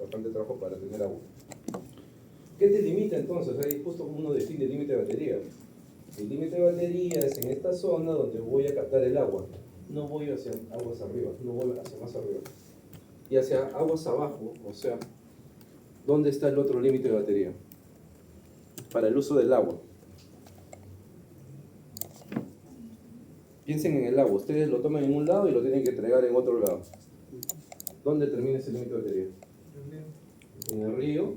bastante trabajo para tener agua. ¿Qué te limita entonces? Ahí justo como uno define el límite de batería. El límite de batería es en esta zona donde voy a captar el agua. No voy hacia aguas arriba, no voy hacia más arriba. Y hacia aguas abajo, o sea, ¿dónde está el otro límite de batería? Para el uso del agua. Piensen en el agua, ustedes lo toman en un lado y lo tienen que entregar en otro lado. ¿Dónde termina ese límite de batería? En el río.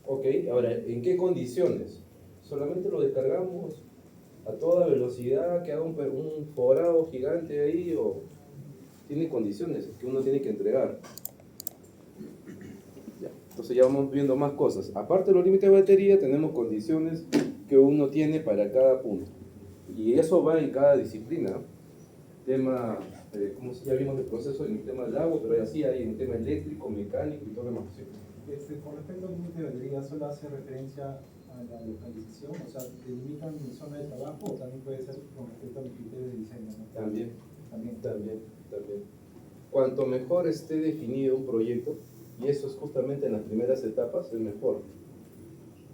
Ok, ahora, ¿en qué condiciones? ¿Solamente lo descargamos a toda velocidad, que haga un forado gigante ahí, o tiene condiciones que uno tiene que entregar? Ya. Entonces ya vamos viendo más cosas. Aparte de los límites de batería, tenemos condiciones que uno tiene para cada punto. Y eso va en cada disciplina. Tema, como ya vimos el proceso en el tema del agua, pero así hay en el tema eléctrico, mecánico y todo lo demás. ¿Sí? Con respecto al límite de batería, ¿solo hace referencia a la localización? O sea, ¿delimitan mi zona de trabajo o también puede ser con respecto a mis criterios de diseño? ¿No? También. Cuanto mejor esté definido un proyecto, y eso es justamente en las primeras etapas, es mejor.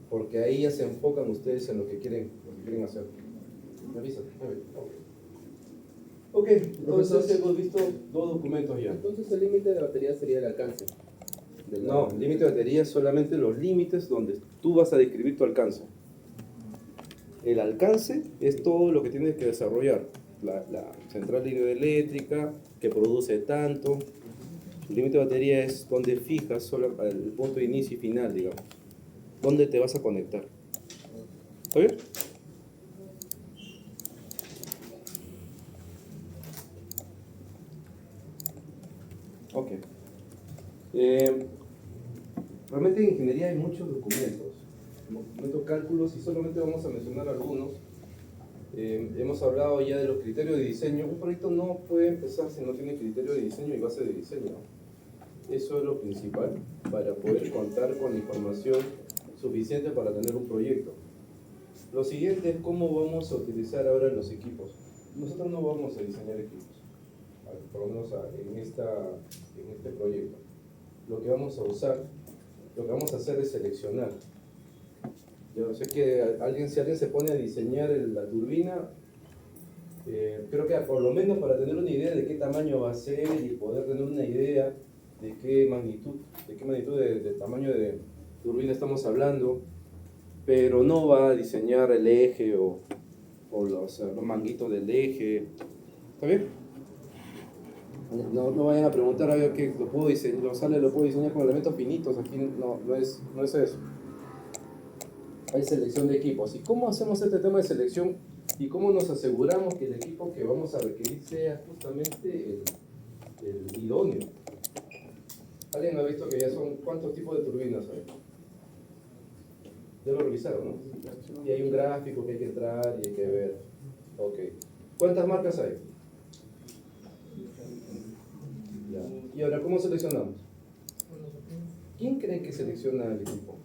Porque ahí ya se enfocan ustedes en lo que quieren hacer. ¿Me avisas? Ok, entonces hemos visto dos documentos ya. Entonces el límite de batería sería el alcance. No, el límite de batería es solamente los límites donde tú vas a describir tu alcance. El alcance es todo lo que tienes que desarrollar. La central hidroeléctrica que produce tanto. El límite de batería es donde fijas solo el punto de inicio y final, digamos. ¿Dónde te vas a conectar? ¿Está bien? Ok. Realmente en ingeniería hay muchos documentos cálculos, y solamente vamos a mencionar algunos. Hemos hablado ya de los criterios de diseño. Un proyecto no puede empezar si no tiene criterio de diseño y base de diseño. Eso es lo principal para poder contar con la información suficiente para tener un proyecto. Lo siguiente es cómo vamos a utilizar ahora los equipos. Nosotros no vamos a diseñar equipos, por lo menos en este proyecto. Lo que vamos a hacer es seleccionar. Yo sé que si alguien se pone a diseñar la turbina, creo que por lo menos para tener una idea de qué tamaño va a ser y poder tener una idea de qué magnitud de tamaño de turbina estamos hablando, pero no va a diseñar el eje o los manguitos del eje. ¿Está bien? No vayan a preguntar a ver qué lo puedo diseñar con elementos finitos. Aquí no es eso. Hay selección de equipos. ¿Y cómo hacemos este tema de selección? ¿Y cómo nos aseguramos que el equipo que vamos a requerir sea justamente el idóneo? ¿Alguien ha visto que ya son cuántos tipos de turbinas hay? Ya lo revisaron, ¿no? Y hay un gráfico que hay que entrar y hay que ver. Ok. ¿Cuántas marcas hay? Ya. Y ahora, ¿cómo seleccionamos? ¿Quién cree que selecciona el equipo?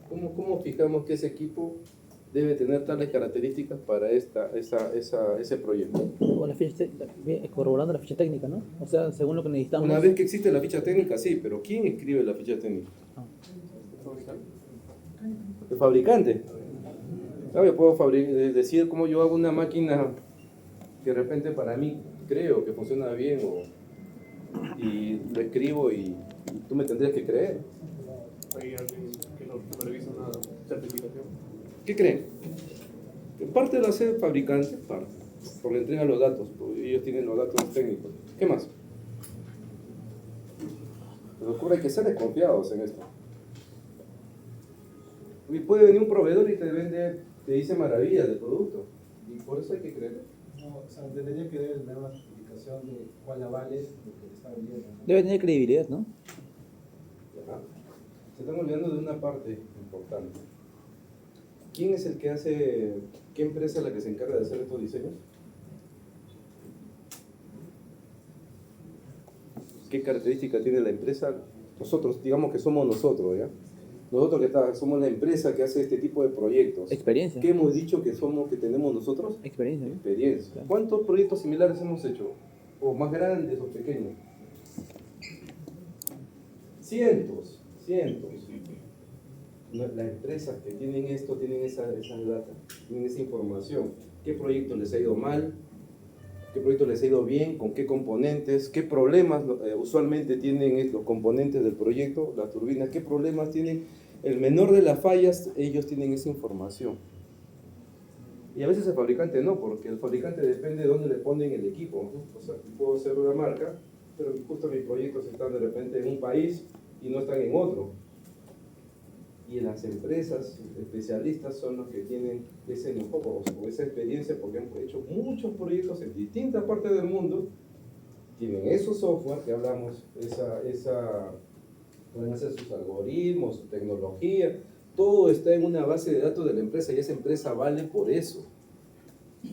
¿Cómo fijamos que ese equipo debe tener tales características para ese proyecto? O la ficha, corroborando la ficha técnica, ¿no? O sea, según lo que necesitamos. Una vez que existe la ficha técnica, sí, pero ¿quién escribe la ficha técnica? El fabricante. Claro, yo puedo decir cómo yo hago una máquina que de repente para mí creo que funciona bien, y lo escribo y tú me tendrías que creer. Hay alguien que me revisa una certificación. ¿Qué creen? Que parte lo hace el fabricante, porque entrega los datos, porque ellos tienen los datos técnicos. ¿Qué más? Nos ocurre que ser desconfiados en esto. Y puede venir un proveedor y te dice maravillas del producto, y por eso hay que creer. No, o sea, tendría que ver la certificación de cuál avale lo que le está vendiendo, ¿no? Debe tener credibilidad, ¿no? Ya. Se están olvidando de una parte importante. ¿Quién es el que hace, qué empresa es la que se encarga de hacer estos diseños? ¿Qué característica tiene la empresa? Nosotros, digamos que somos nosotros, ¿ya? Nosotros somos la empresa que hace este tipo de proyectos. Experiencia. ¿Qué hemos dicho que tenemos nosotros? Experiencia, ¿no? Experiencia. Claro. ¿Cuántos proyectos similares hemos hecho? ¿O más grandes o pequeños? Cientos cientos. Las empresas que tienen esto, tienen esa data, tienen esa información. ¿Qué proyecto les ha ido mal? ¿Qué proyecto les ha ido bien? ¿Con qué componentes? ¿Qué problemas usualmente tienen los componentes del proyecto, las turbinas? ¿Qué problemas tienen? El menor de las fallas, ellos tienen esa información. Y a veces el fabricante no, porque el fabricante depende de dónde le ponen el equipo, ¿no? O sea, puedo ser una marca, pero justo mis proyectos están de repente en un país y no están en otro. Y las empresas especialistas son los que tienen ese know-how o esa experiencia porque han hecho muchos proyectos en distintas partes del mundo, tienen esos software que hablamos, pueden hacer sus algoritmos, su tecnología, todo está en una base de datos de la empresa y esa empresa vale por eso.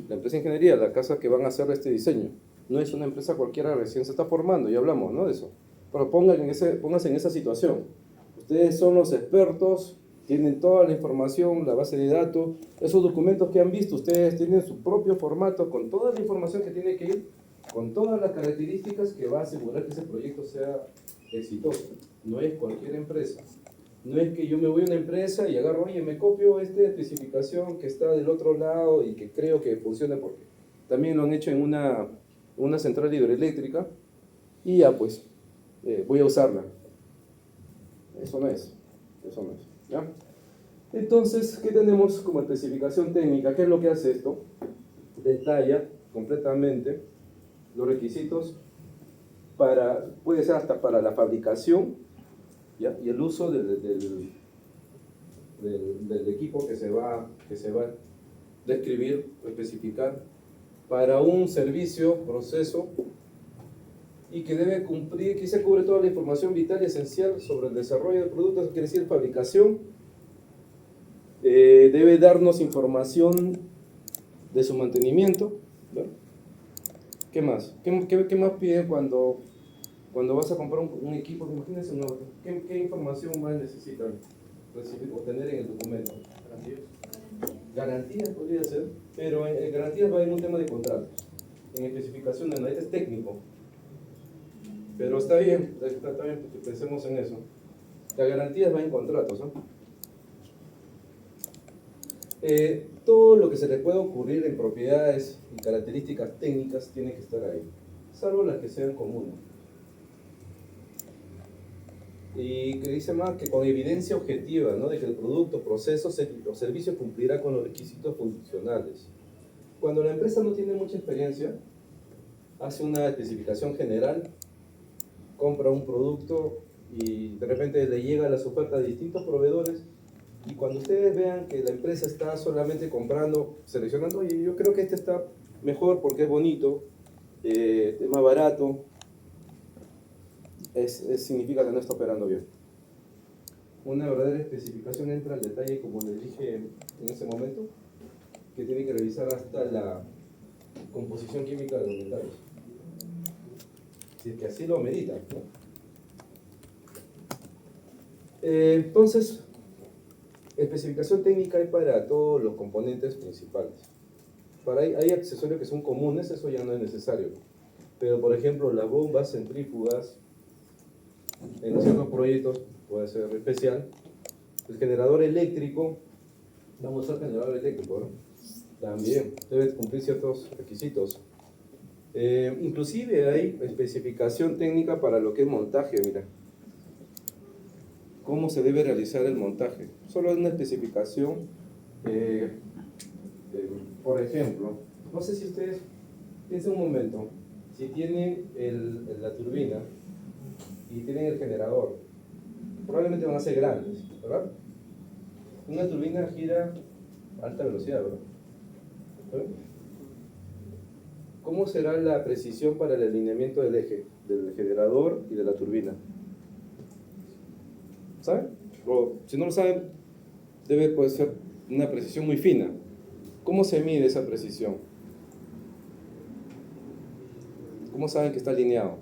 La empresa de ingeniería, la casa que van a hacer este diseño, no es una empresa cualquiera, recién se está formando, ya hablamos, ¿no? De eso. Pero pónganse en esa situación. Ustedes son los expertos, tienen toda la información, la base de datos, esos documentos que han visto, ustedes tienen su propio formato con toda la información que tiene que ir, con todas las características que va a asegurar que ese proyecto sea exitoso. No es cualquier empresa. No es que yo me voy a una empresa y agarro, oye, me copio esta especificación que está del otro lado y que creo que funciona porque también lo han hecho en una central hidroeléctrica y ya pues voy a usarla. Eso no es, ¿ya? Entonces, ¿qué tenemos como especificación técnica? ¿Qué es lo que hace esto? Detalla completamente los requisitos puede ser hasta para la fabricación, ¿ya? Y el uso del equipo que se va a describir, especificar para un servicio, proceso, y que debe cumplir, que se cubre toda la información vital y esencial sobre el desarrollo del producto, eso quiere decir fabricación, debe darnos información de su mantenimiento, ¿no? ¿Qué más? ¿Qué más pide cuando vas a comprar un equipo? Imagínense un auto. ¿Qué información más necesitan recibir o tener en el documento? Garantías podría ser, pero en garantías va en un tema de contratos. En especificación no, este es técnico. Pero está bien que pensemos en eso. La garantía va en contratos, ¿no? Todo lo que se le pueda ocurrir en propiedades y características técnicas tiene que estar ahí, salvo las que sean comunes. Y que dice más que con evidencia objetiva, ¿no? De que el producto, proceso o servicio cumplirá con los requisitos funcionales. Cuando la empresa no tiene mucha experiencia, hace una especificación general, compra un producto y de repente le llega las ofertas de distintos proveedores y cuando ustedes vean que la empresa está solamente comprando, seleccionando, oye, yo creo que este está mejor porque es bonito, es más barato, significa que no está operando bien. Una verdadera especificación entra al detalle, como les dije en ese momento, que tiene que revisar hasta la composición química de los metales. Si es que así lo medita, ¿no? Entonces, especificación técnica hay para todos los componentes principales. Hay accesorios que son comunes, eso ya no es necesario. Pero, por ejemplo, las bombas centrífugas, en ciertos proyectos puede ser especial. El generador eléctrico, vamos a usar generador eléctrico, ¿no? También debe cumplir ciertos requisitos. Inclusive hay especificación técnica para lo que es montaje, mira. ¿Cómo se debe realizar el montaje? Solo hay una especificación, por ejemplo, no sé si ustedes, piensen un momento, si tienen la turbina y tienen el generador, probablemente van a ser grandes, ¿verdad? Una turbina gira a alta velocidad, ¿verdad? ¿Cómo será la precisión para el alineamiento del eje, del generador y de la turbina? ¿Saben? O si no lo saben, puede ser una precisión muy fina. ¿Cómo se mide esa precisión? ¿Cómo saben que está alineado?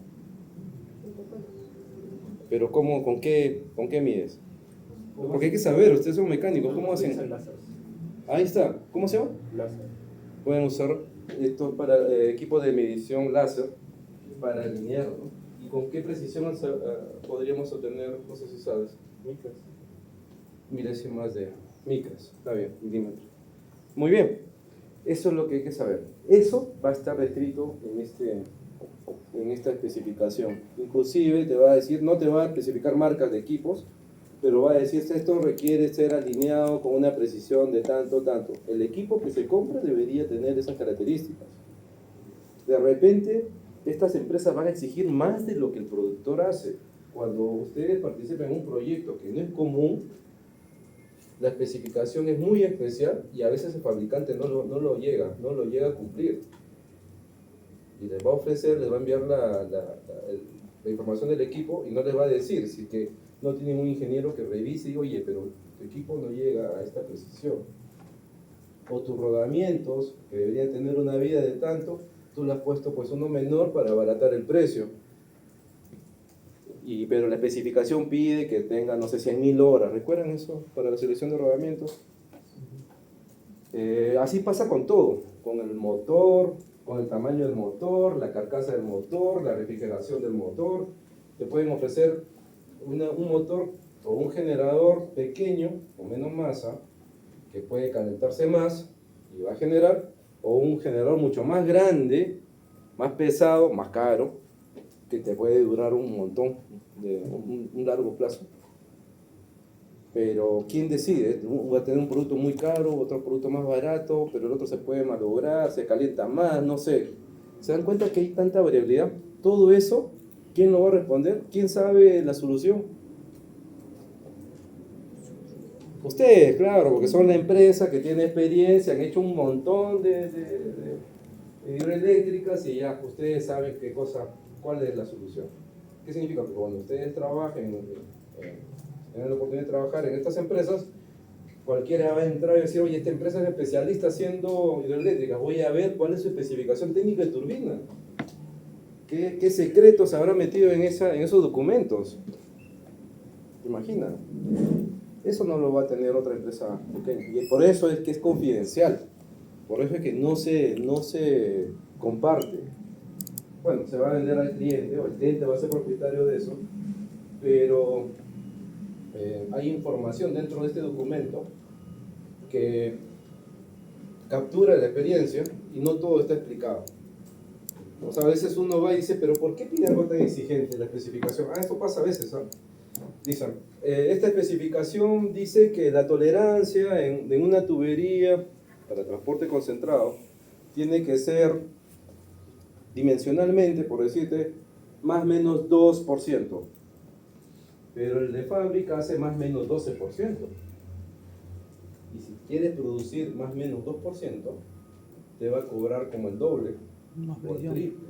Pero con qué mides? Porque hay que saber, ustedes son mecánicos, ¿cómo hacen? Ahí está, ¿cómo se llama? Láser. Pueden usar esto para equipo de medición láser para alinear, ¿no? ¿Y con qué precisión podríamos obtener, no sé si sabes? Micas. Milésimas de micras, está bien, milímetros. Muy bien, eso es lo que hay que saber. Eso va a estar descrito en esta especificación. Inclusive te va a decir, no te va a especificar marcas de equipos, pero va a decir esto requiere ser alineado con una precisión de tanto, tanto. El equipo que se compra debería tener esas características. De repente, estas empresas van a exigir más de lo que el productor hace. Cuando ustedes participan en un proyecto que no es común, la especificación es muy especial y a veces el fabricante no lo llega a cumplir. Y les va a ofrecer, les va a enviar la información del equipo y no les va a decir si que no tienen un ingeniero que revise y oye, pero tu equipo no llega a esta precisión. O tus rodamientos, que deberían tener una vida de tanto, tú le has puesto pues uno menor para abaratar el precio. Pero la especificación pide que tenga, no sé, 100.000 horas. ¿Recuerdan eso para la selección de rodamientos? Así pasa con todo, con el motor, con el tamaño del motor, la carcasa del motor, la refrigeración del motor. Te pueden ofrecer un motor o un generador pequeño, con menos masa, que puede calentarse más y va a generar, o un generador mucho más grande, más pesado, más caro, que te puede durar un montón, un largo plazo. Pero ¿quién decide? Va a tener un producto muy caro, otro producto más barato, pero el otro se puede malograr, se calienta más, no sé. ¿Se dan cuenta que hay tanta variabilidad? Todo eso, ¿quién lo va a responder? ¿Quién sabe la solución? Ustedes, claro, porque son la empresa que tiene experiencia, han hecho un montón de hidroeléctricas y ya ustedes saben cuál es la solución. ¿Qué significa? Que cuando ustedes trabajen, tengan la oportunidad de trabajar en estas empresas, cualquiera va a entrar y decir, oye, esta empresa es especialista haciendo hidroeléctricas, voy a ver cuál es su especificación técnica de turbina. ¿Qué secretos habrá metido en esos documentos? Imagina. Eso no lo va a tener otra empresa pequeña. Y por eso es que es confidencial. Por eso es que no se comparte. Bueno, se va a vender al cliente, o el cliente va a ser propietario de eso, pero hay información dentro de este documento que captura la experiencia y no todo está explicado. O sea, a veces uno va y dice, pero ¿por qué pide algo tan exigente la especificación? Esto pasa a veces, ¿no? Dicen, esta especificación dice que la tolerancia en una tubería para transporte concentrado tiene que ser dimensionalmente, por decirte, más o menos 2%. Pero el de fábrica hace más o menos 12%. Y si quieres producir más o menos 2%, te va a cobrar como el doble o el triple.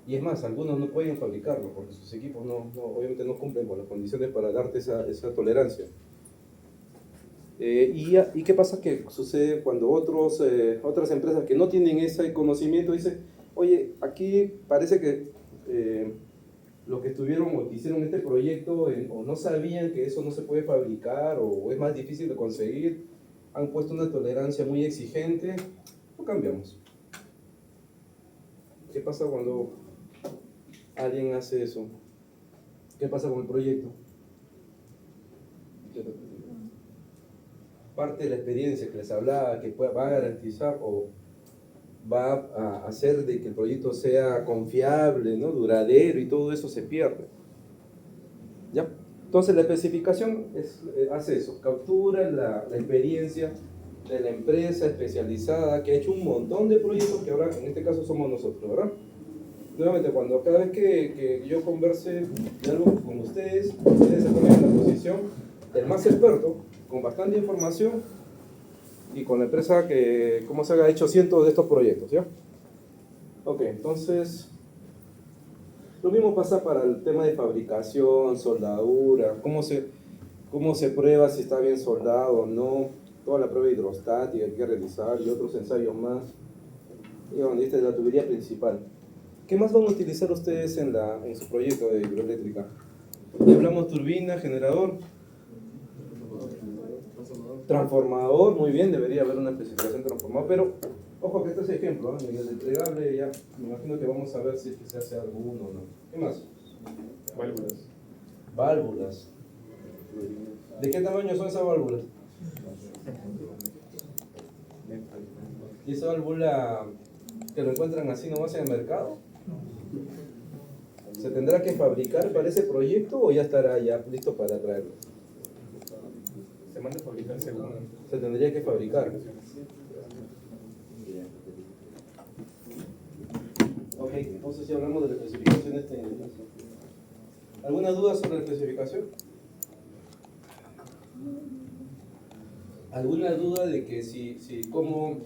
Y es más, algunos no pueden fabricarlo porque sus equipos obviamente no cumplen con las condiciones para darte esa tolerancia. ¿Y qué pasa? Que sucede cuando otras empresas que no tienen ese conocimiento dicen, oye, aquí parece que los que estuvieron o que hicieron este proyecto o no sabían que eso no se puede fabricar o es más difícil de conseguir, han puesto una tolerancia muy exigente, lo cambiamos. ¿Qué pasa cuando alguien hace eso? ¿Qué pasa con el proyecto? Parte de la experiencia que les hablaba, que va a garantizar o va a hacer de que el proyecto sea confiable, ¿no? Duradero y todo eso se pierde. ¿Ya? Entonces la especificación hace eso, captura la experiencia de la empresa especializada que ha hecho un montón de proyectos que ahora en este caso somos nosotros, ¿verdad? Nuevamente, cada vez que yo converse de algo con ustedes se ponen en la posición del más experto, con bastante información y con la empresa que, como se ha hecho cientos de estos proyectos, ¿ya? Ok, entonces, lo mismo pasa para el tema de fabricación, soldadura, cómo se prueba si está bien soldado o no, toda la prueba hidrostática que hay que realizar y otros ensayos más. Y bueno, esta es la tubería principal. ¿Qué más van a utilizar ustedes en su proyecto de hidroeléctrica? Ya hablamos turbina, generador, transformador, muy bien, debería haber una especificación de transformador, pero ojo que este es ejemplo, ¿no? En el entregable ya me imagino que vamos a ver si es que se hace alguno o no. ¿Qué más? Válvulas. válvulas. ¿De qué tamaño son esas válvulas? ¿Y esa válvula que lo encuentran así nomás en el mercado? ¿Se tendrá que fabricar para ese proyecto o ya estará ya listo para traerlo? Se manda a fabricar según. Se tendría que fabricar. Ok, entonces ya hablamos de las especificaciones técnicas. ¿Alguna duda sobre la especificación? ¿Alguna duda de que cómo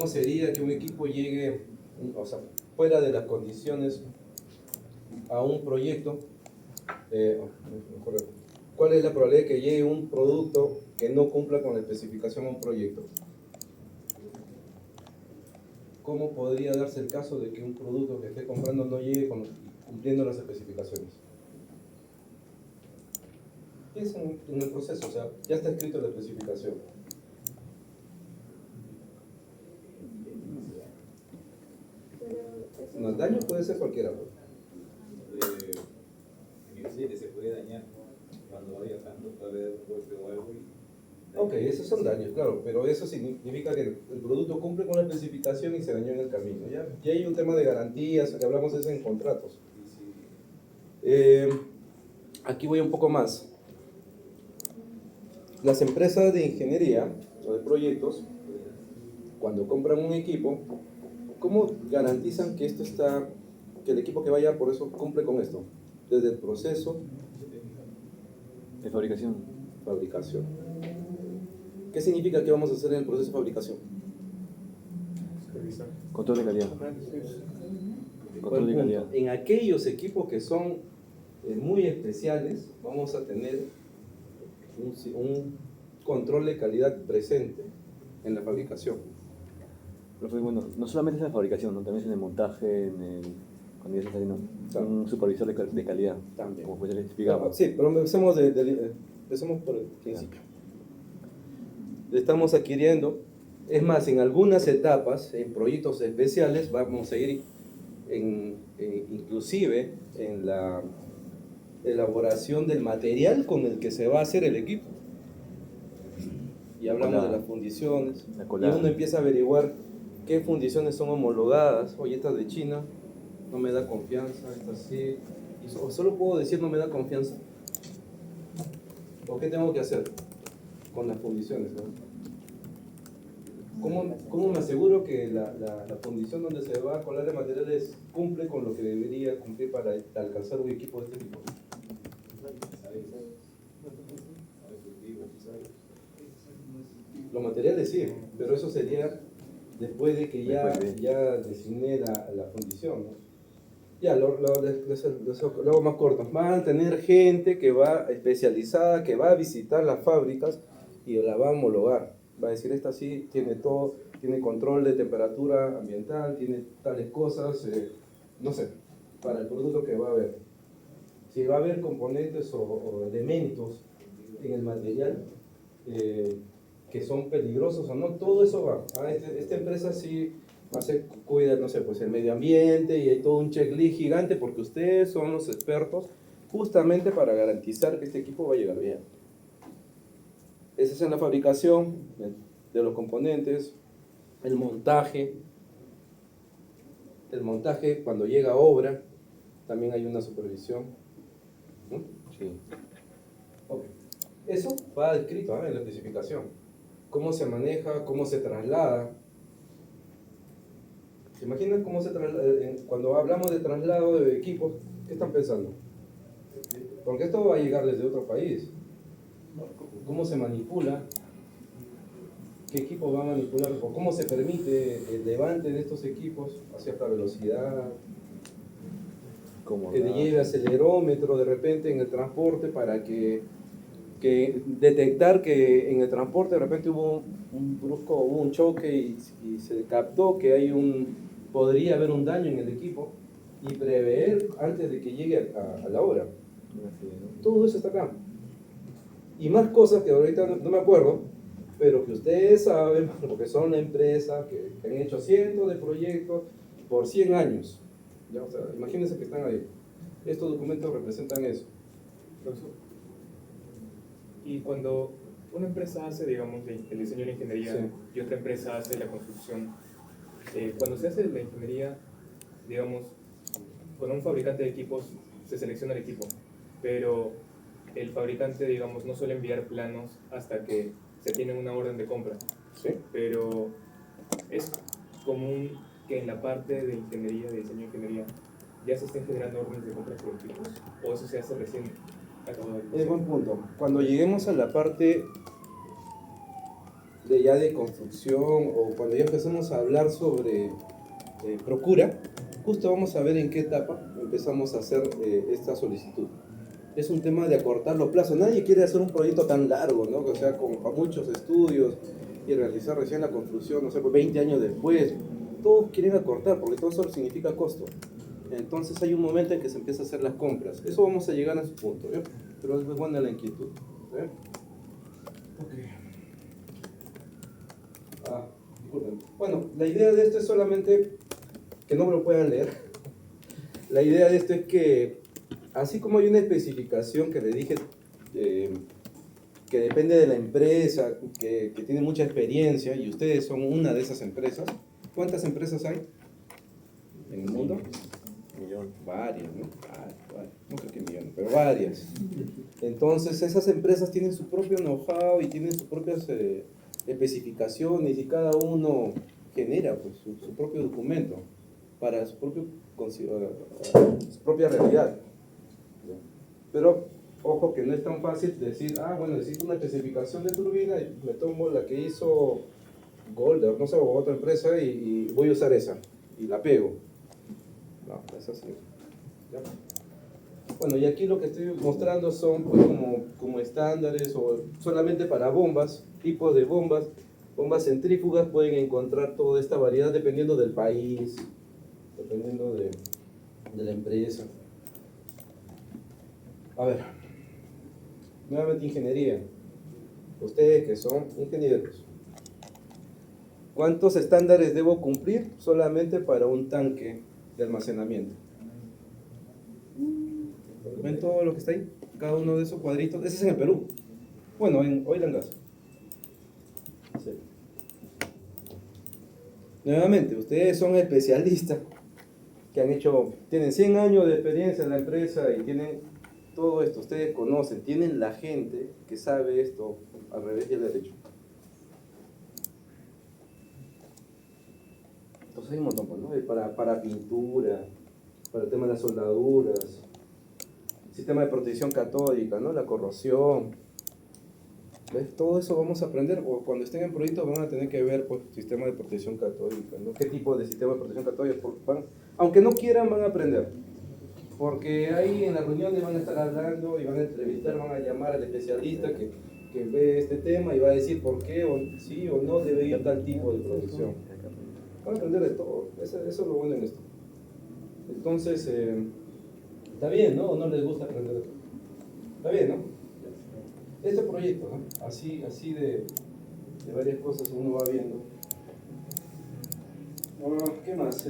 sería que un equipo llegue, o sea, fuera de las condiciones a un proyecto? ¿Cuál es la probabilidad de que llegue un producto que no cumpla con la especificación a un proyecto? ¿Cómo podría darse el caso de que un producto que esté comprando no llegue cumpliendo las especificaciones? Es en el proceso, o sea, ya está escrito la especificación. No, el daño puede ser cualquiera. Se puede dañar cuando vaya tanto, puede haber un golpe o algo. Ok, esos son daños, claro, pero eso significa que el producto cumple con la especificación y se dañó en el camino. Ya hay un tema de garantías, que hablamos de eso en contratos. Aquí voy un poco más. Las empresas de ingeniería o de proyectos, cuando compran un equipo, ¿cómo garantizan que que el equipo que vaya por eso cumple con esto? Desde el proceso de fabricación. fabricación. ¿Qué significa que vamos a hacer en el proceso de fabricación? Revisar. Control de calidad. Control de Buen calidad. punto. En aquellos equipos que son muy especiales, vamos a tener un control de calidad presente en la fabricación. Profe, bueno, no solamente es en la fabricación, ¿no? También es en el montaje, cuando ya se está haciendo un supervisor de calidad, También. como pues les explicaba. Sí, pero empecemos por el principio. Estamos adquiriendo, es más, en algunas etapas, en proyectos especiales, vamos a ir inclusive en la elaboración del material con el que se va a hacer el equipo. Y hablamos de las fundiciones, y uno empieza a averiguar qué fundiciones son homologadas. Oye, esta de China no me da confianza, esta sí. Y solo puedo decir no me da confianza. ¿O qué tengo que hacer con las fundiciones, ¿no? ¿Cómo me aseguro que la fundición donde se va a colar de materiales cumple con lo que debería cumplir para alcanzar un equipo de este tipo? Los materiales sí, pero eso sería después de que ya designé la fundición, ¿no? Ya, lo hago más corto. Van a tener gente que va especializada, que va a visitar las fábricas y la va a homologar. Va a decir, esta sí tiene todo, tiene control de temperatura ambiental, tiene tales cosas, no sé, para el producto que va a haber. Si va a haber componentes o elementos en el material que son peligrosos o no, todo eso va. Esta empresa sí cuida, no sé, pues el medio ambiente y hay todo un checklist gigante porque ustedes son los expertos justamente para garantizar que este equipo va a llegar bien. Esa es en la fabricación de los componentes, el montaje. El montaje cuando llega a obra también hay una supervisión. ¿No? Sí. Okay. Eso va escrito en la especificación. Cómo se maneja, cómo se traslada. ¿Se imaginan cómo se traslada? Cuando hablamos de traslado de equipos, ¿qué están pensando? Porque esto va a llegar desde otro país. ¿Cómo se manipula? ¿Qué equipo va a manipular? ¿O cómo se permite el levante de estos equipos a cierta velocidad? Que te lleve acelerómetro de repente en el transporte para que detectar que en el transporte de repente hubo un choque y se captó que podría haber un daño en el equipo y prever antes de que llegue a la obra. Todo eso está acá. Y más cosas que ahorita no me acuerdo, pero que ustedes saben, porque son una empresa que han hecho cientos de proyectos por 100 años. ¿Ya? O sea, imagínense que están ahí. Estos documentos representan eso. Profesor, y cuando una empresa hace, digamos, el diseño de la ingeniería Sí. y otra empresa hace la construcción, cuando se hace la ingeniería, digamos, con un fabricante de equipos se selecciona el equipo, pero el fabricante, digamos, no suele enviar planos hasta que se tiene una orden de compra. ¿Sí? Pero es común que en la parte de ingeniería, de diseño de ingeniería, ya se estén generando órdenes de compra por equipos, o eso se hace recién acabado el Es buen punto. Cuando lleguemos a la parte de ya de construcción o cuando ya empezamos a hablar sobre procura, justo vamos a ver en qué etapa empezamos a hacer esta solicitud. Es un tema de acortar los plazos. Nadie quiere hacer un proyecto tan largo, ¿no? O sea, con muchos estudios y realizar recién la construcción, no sé, pues 20 años después. Todos quieren acortar porque todo eso significa costo. Entonces hay un momento en que se empieza a hacer las compras. Eso vamos a llegar a su punto, ¿eh? Pero es buena la inquietud. ¿Eh? Disculpen. Bueno, la idea de esto es solamente que no me lo puedan leer. La idea de esto es que, así como hay una especificación que le dije, que depende de la empresa, que tiene mucha experiencia, y ustedes son una de esas empresas. ¿Cuántas empresas hay en el mundo? Millón. Varias, ¿no? Varias. No creo que millones, pero varias. Entonces, esas empresas tienen su propio know-how y tienen sus propias especificaciones y cada uno genera pues, su propio documento para su propia realidad. Pero, ojo que no es tan fácil decir, bueno, necesito una especificación de turbina y me tomo la que hizo Golder, no sé, o otra empresa y voy a usar esa y la pego. No, es así. ¿Ya? Bueno, y aquí lo que estoy mostrando son pues, como estándares o solamente para bombas, tipos de bombas. Bombas centrífugas pueden encontrar toda esta variedad dependiendo del país, dependiendo de la empresa. A ver, nuevamente ingeniería. Ustedes que son ingenieros, ¿cuántos estándares debo cumplir solamente para un tanque de almacenamiento? ¿Ven todo lo que está ahí? Cada uno de esos cuadritos. Ese es en el Perú. Bueno, en Oil and Gas. Sí. Nuevamente, ustedes son especialistas que tienen 100 años de experiencia en la empresa y tienen todo esto. Ustedes conocen, tienen la gente que sabe esto al revés y al derecho. Entonces hay un montón, ¿no? Para pintura, para el tema de las soldaduras, sistema de protección catódica, ¿no? La corrosión. ¿Ves? Todo eso vamos a aprender, o cuando estén en proyectos van a tener que ver pues, sistema de protección catódica, ¿no? ¿Qué tipo de sistema de protección catódica? Aunque no quieran, van a aprender. Porque ahí en las reuniones van a estar hablando y van a entrevistar, van a llamar al especialista que ve este tema y va a decir por qué, o sí o no debe ir tal tipo de protección. Van a aprender de todo, eso es lo bueno en esto. Entonces, está bien, ¿no? ¿O no les gusta aprender de todo? Está bien, ¿no? Este proyecto, ¿no? Así de varias cosas uno va viendo. ¿Qué más?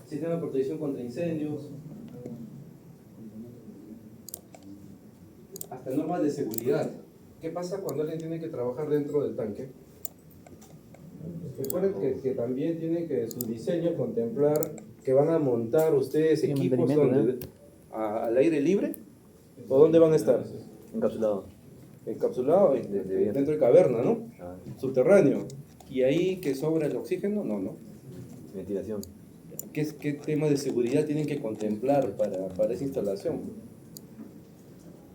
Sistema de protección contra incendios. Hasta normas de seguridad. ¿Qué pasa cuando alguien tiene que trabajar dentro del tanque? Recuerden que también tiene que su diseño contemplar que van a montar ustedes Sí, equipos mantenimiento, donde, al aire libre, o dónde van a estar, Encapsulado. encapsulados dentro de caverna, ¿no? Ah, Subterráneo. Y ahí que sobra el oxígeno, no. ventilación. ¿Qué tema de seguridad tienen que contemplar para esa instalación?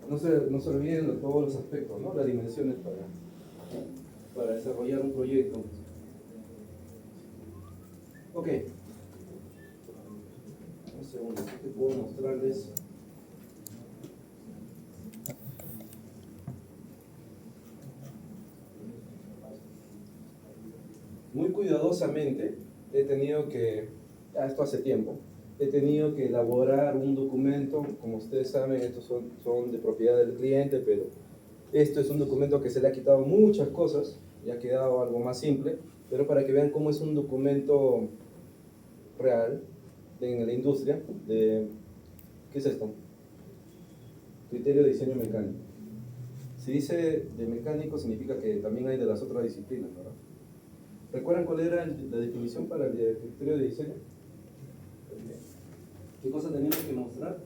No se olviden de todos los aspectos, ¿no? Las dimensiones para desarrollar un proyecto. Ok. Un segundo, aquí puedo mostrarles. Muy cuidadosamente he tenido que, esto hace tiempo, he tenido que elaborar un documento, como ustedes saben, estos son de propiedad del cliente, pero esto es un documento que se le ha quitado muchas cosas y ha quedado algo más simple, pero para que vean cómo es un documento real, en la industria de, ¿qué es esto? Criterio de diseño mecánico. Si dice de mecánico significa que también hay de las otras disciplinas, ¿verdad? ¿Recuerdan cuál era la definición para el criterio de diseño? ¿Qué cosa teníamos que mostrar?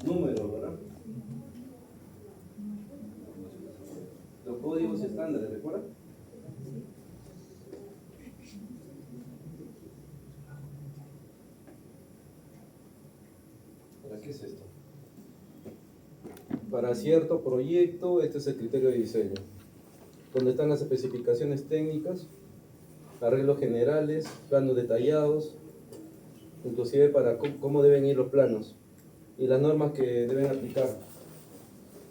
Números, ¿verdad? Los códigos y estándares, ¿recuerdan? ¿Para qué es esto? Para cierto proyecto, este es el criterio de diseño, donde están las especificaciones técnicas, arreglos generales, planos detallados, inclusive para cómo deben ir los planos y las normas que deben aplicar.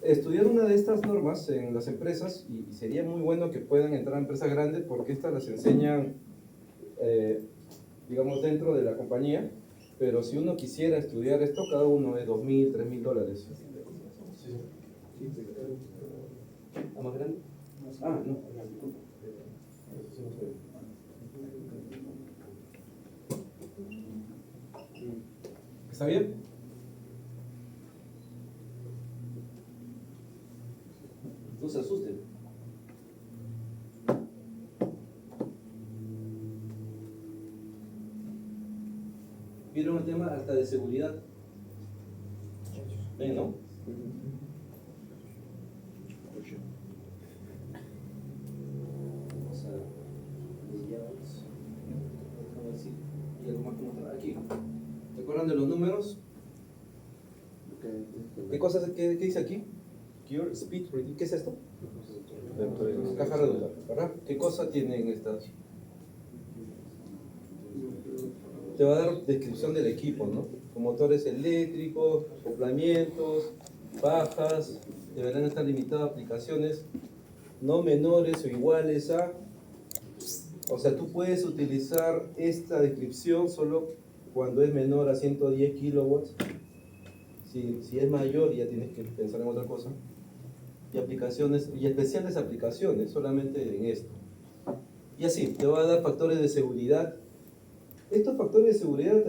Estudiar una de estas normas en las empresas, y sería muy bueno que puedan entrar a empresas grandes porque estas las enseñan, digamos, dentro de la compañía, pero si uno quisiera estudiar esto, cada uno es $2,000, $3,000. ¿Ah, más grande? Ah, no, disculpa. ¿Está bien? No se asusten. ¿Vieron el tema hasta de seguridad? ¿Ven, no? Vamos a layouts. Vamos a ver si hay algo más que mostrar aquí. ¿Se acuerdan de los números? ¿Qué cosas qué dice aquí? Cure, speed, ¿qué es esto? Caja reductora, ¿verdad? ¿Qué cosa tienen estas? Te va a dar descripción del equipo, ¿no? Con motores eléctricos, acoplamientos, bajas, deberán estar limitadas a aplicaciones no menores o iguales a... O sea, tú puedes utilizar esta descripción solo cuando es menor a 110 kilowatts. Si es mayor, ya tienes que pensar en otra cosa. Y aplicaciones, y especiales aplicaciones, solamente en esto. Y así, te va a dar factores de seguridad. Estos factores de seguridad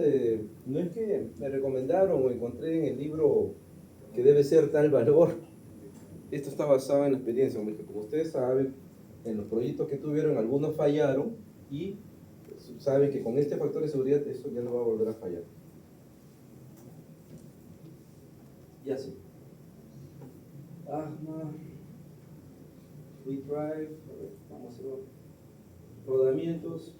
no es que me recomendaron o encontré en el libro que debe ser tal valor. Esto está basado en la experiencia. Como ustedes saben, en los proyectos que tuvieron, algunos fallaron y saben que con este factor de seguridad esto ya no va a volver a fallar. Y así. Free drive, vamos a hacer rodamientos.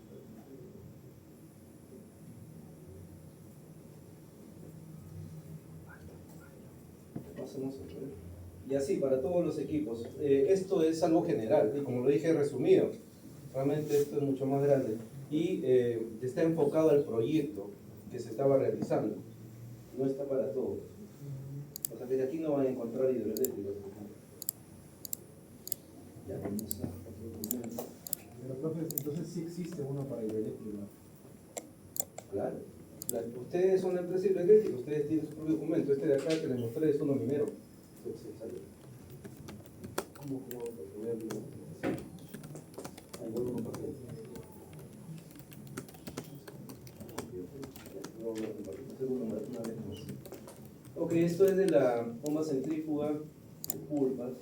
Y así para todos los equipos. Esto es algo general, y como lo dije resumido, realmente esto es mucho más grande y está enfocado al proyecto que se estaba realizando, no está para todos. O sea, desde aquí no van a encontrar hidroeléctricos. Ya vamos a otro documento. Pero profe, entonces sí existe uno para hidroeléctrica. Claro. Ustedes son la empresa hidroeléctrica, ustedes tienen su propio documento. Este de acá que les mostré es uno minero. ¿Cómo ponerlo? Ahí vuelvo a compartir. Una vez más. Ok, esto es de la bomba centrífuga de pulpas.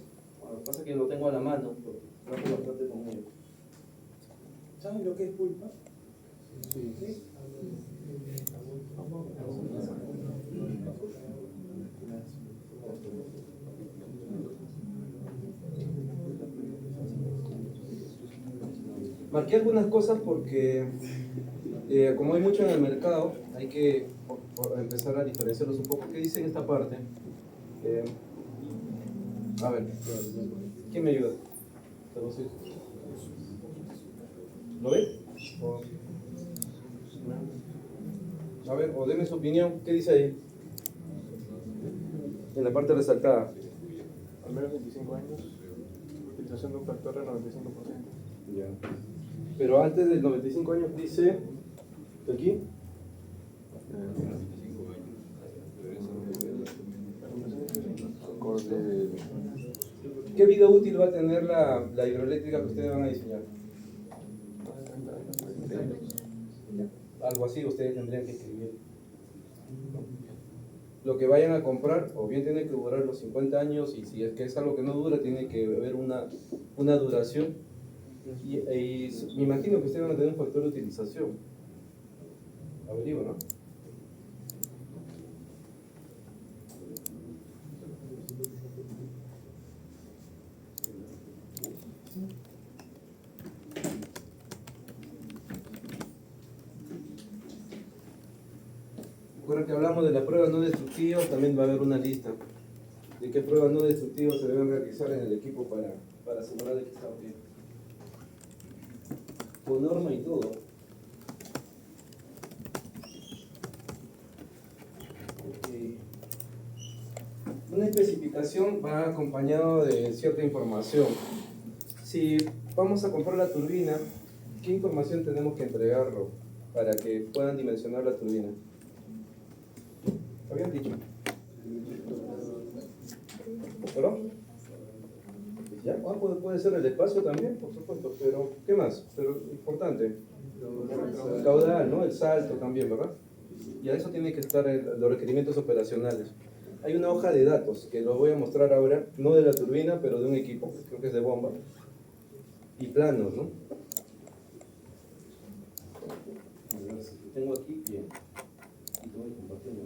Bueno, pasa que lo tengo a la mano, porque trato bastante con ello. ¿Saben lo que es pulpa? Sí. Marqué algunas cosas porque como hay mucho en el mercado, hay que empezar a diferenciarlos un poco. ¿Qué dice en esta parte? A ver, ¿quién me ayuda? ¿Lo ve? A ver, o deme su opinión. ¿Qué dice ahí? En la parte resaltada. Al menos 25 años, utilización de un factor de 95%. Ya. Pero antes del 95 años dice, ¿aquí? ¿Qué vida útil va a tener la hidroeléctrica que ustedes van a diseñar? algo así ustedes tendrían que escribir. Lo que vayan a comprar, o bien tiene que durar los 50 años, y si es que es algo que no dura, tiene que haber una duración. Y me imagino que ustedes van a tener un factor de utilización. Averigua, ¿no? Recuerden que hablamos de las pruebas no destructivas, también va a haber una lista de qué pruebas no destructivas se deben realizar en el equipo para asegurar que está bien. Con norma y todo. Okay. Una especificación va acompañado de cierta información. Si vamos a comprar la turbina, ¿qué información tenemos que entregarlo para que puedan dimensionar la turbina? ¿Habían dicho? ¿Perdón? ¿Ya? Ah, puede ser el espacio también, por supuesto, pero ¿qué más? Pero importante, el caudal, ¿no? El salto también, ¿verdad? Y a eso tienen que estar los requerimientos operacionales. Hay una hoja de datos que los voy a mostrar ahora, no de la turbina, pero de un equipo, creo que es de bomba, y planos, ¿no? A ver si tengo aquí, bien, y te voy compartiendo.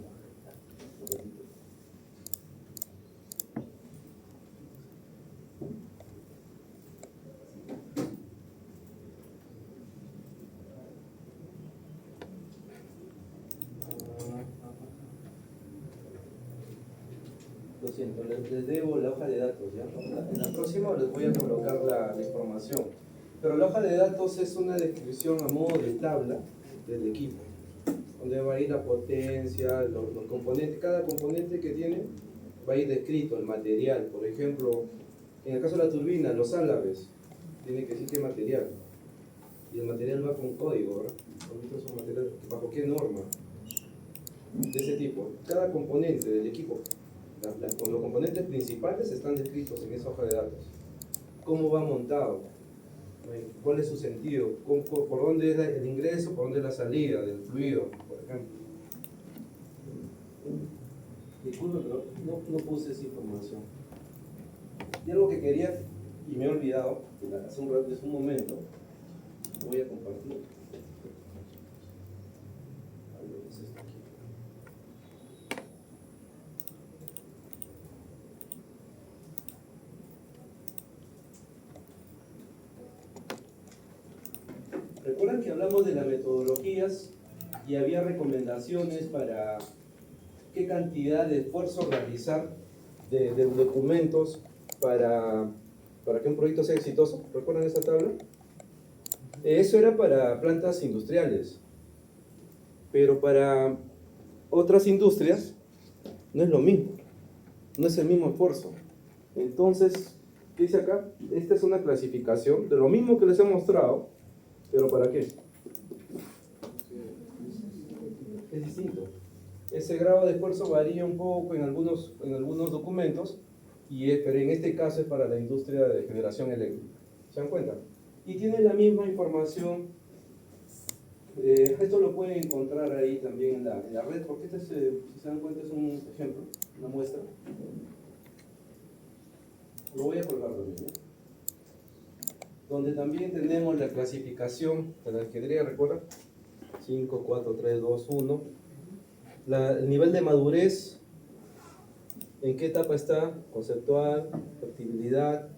Lo siento, les debo la hoja de datos, ¿ya? En la próxima les voy a colocar la información. Pero la hoja de datos es una descripción a modo de tabla del equipo, donde va a ir la potencia, los componentes, cada componente que tiene va a ir descrito, el material. Por ejemplo, en el caso de la turbina, los álabes, tiene que decir qué material. Y el material va con código, ¿verdad? Son materiales, ¿bajo qué norma? De ese tipo. Cada componente del equipo, los componentes principales están descritos en esa hoja de datos. ¿Cómo va montado? ¿Cuál es su sentido? ¿Por dónde es el ingreso? ¿Por dónde es la salida del fluido, por ejemplo? Disculpe, pero no puse esa información. Y algo que quería, y me he olvidado, hace un momento, lo voy a compartir. A ver, ¿qué es esto aquí? Recuerdan que hablamos de las metodologías y había recomendaciones para qué cantidad de esfuerzo realizar de documentos para que un proyecto sea exitoso. ¿Recuerdan esta tabla? Eso era para plantas industriales, pero para otras industrias no es lo mismo, no es el mismo esfuerzo. Entonces, ¿qué dice acá? Esta es una clasificación de lo mismo que les he mostrado, pero ¿para qué? Es distinto. Ese grado de esfuerzo varía un poco en algunos documentos, pero en este caso es para la industria de generación eléctrica. ¿Se dan cuenta? Y tiene la misma información. Esto lo pueden encontrar ahí también en la red, porque este, si se dan cuenta, es un ejemplo, una muestra. Lo voy a colgar también, ¿no? Donde también tenemos la clasificación de la ingeniería, ¿recuerdan? 5, 4, 3, 2, 1. El nivel de madurez, ¿en qué etapa está? Conceptual, factibilidad.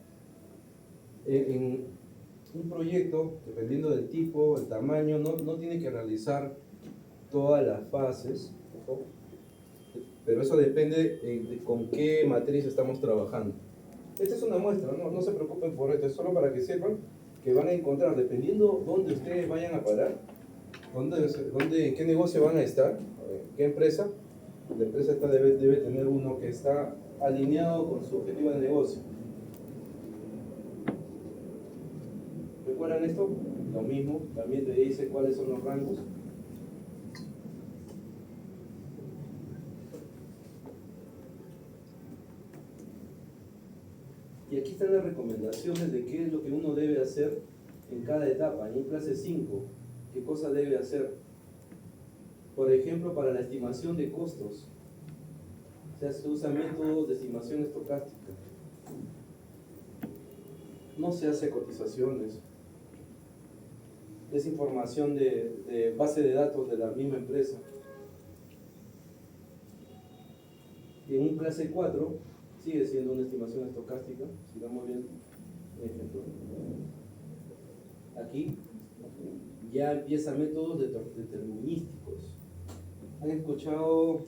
En un proyecto, dependiendo del tipo, el tamaño, no tiene que realizar todas las fases, ¿no? Pero eso depende de con qué matriz estamos trabajando. Esta es una muestra, no se preocupen por esto, es solo para que sepan que van a encontrar, dependiendo dónde ustedes vayan a parar, en qué negocio van a estar, qué empresa. La empresa esta debe tener uno que está alineado con su objetivo de negocio. ¿Recuerdan esto? Lo mismo, también te dice cuáles son los rangos. Y aquí están las recomendaciones de qué es lo que uno debe hacer en cada etapa. En clase 5, qué cosa debe hacer. Por ejemplo, para la estimación de costos, o sea, se usa métodos de estimación estocástica. No se hace cotizaciones. Es información de base de datos de la misma empresa. Y en un clase 4 sigue siendo una estimación estocástica. Sigamos viendo un ejemplo. Aquí ya empieza métodos determinísticos. ¿Han escuchado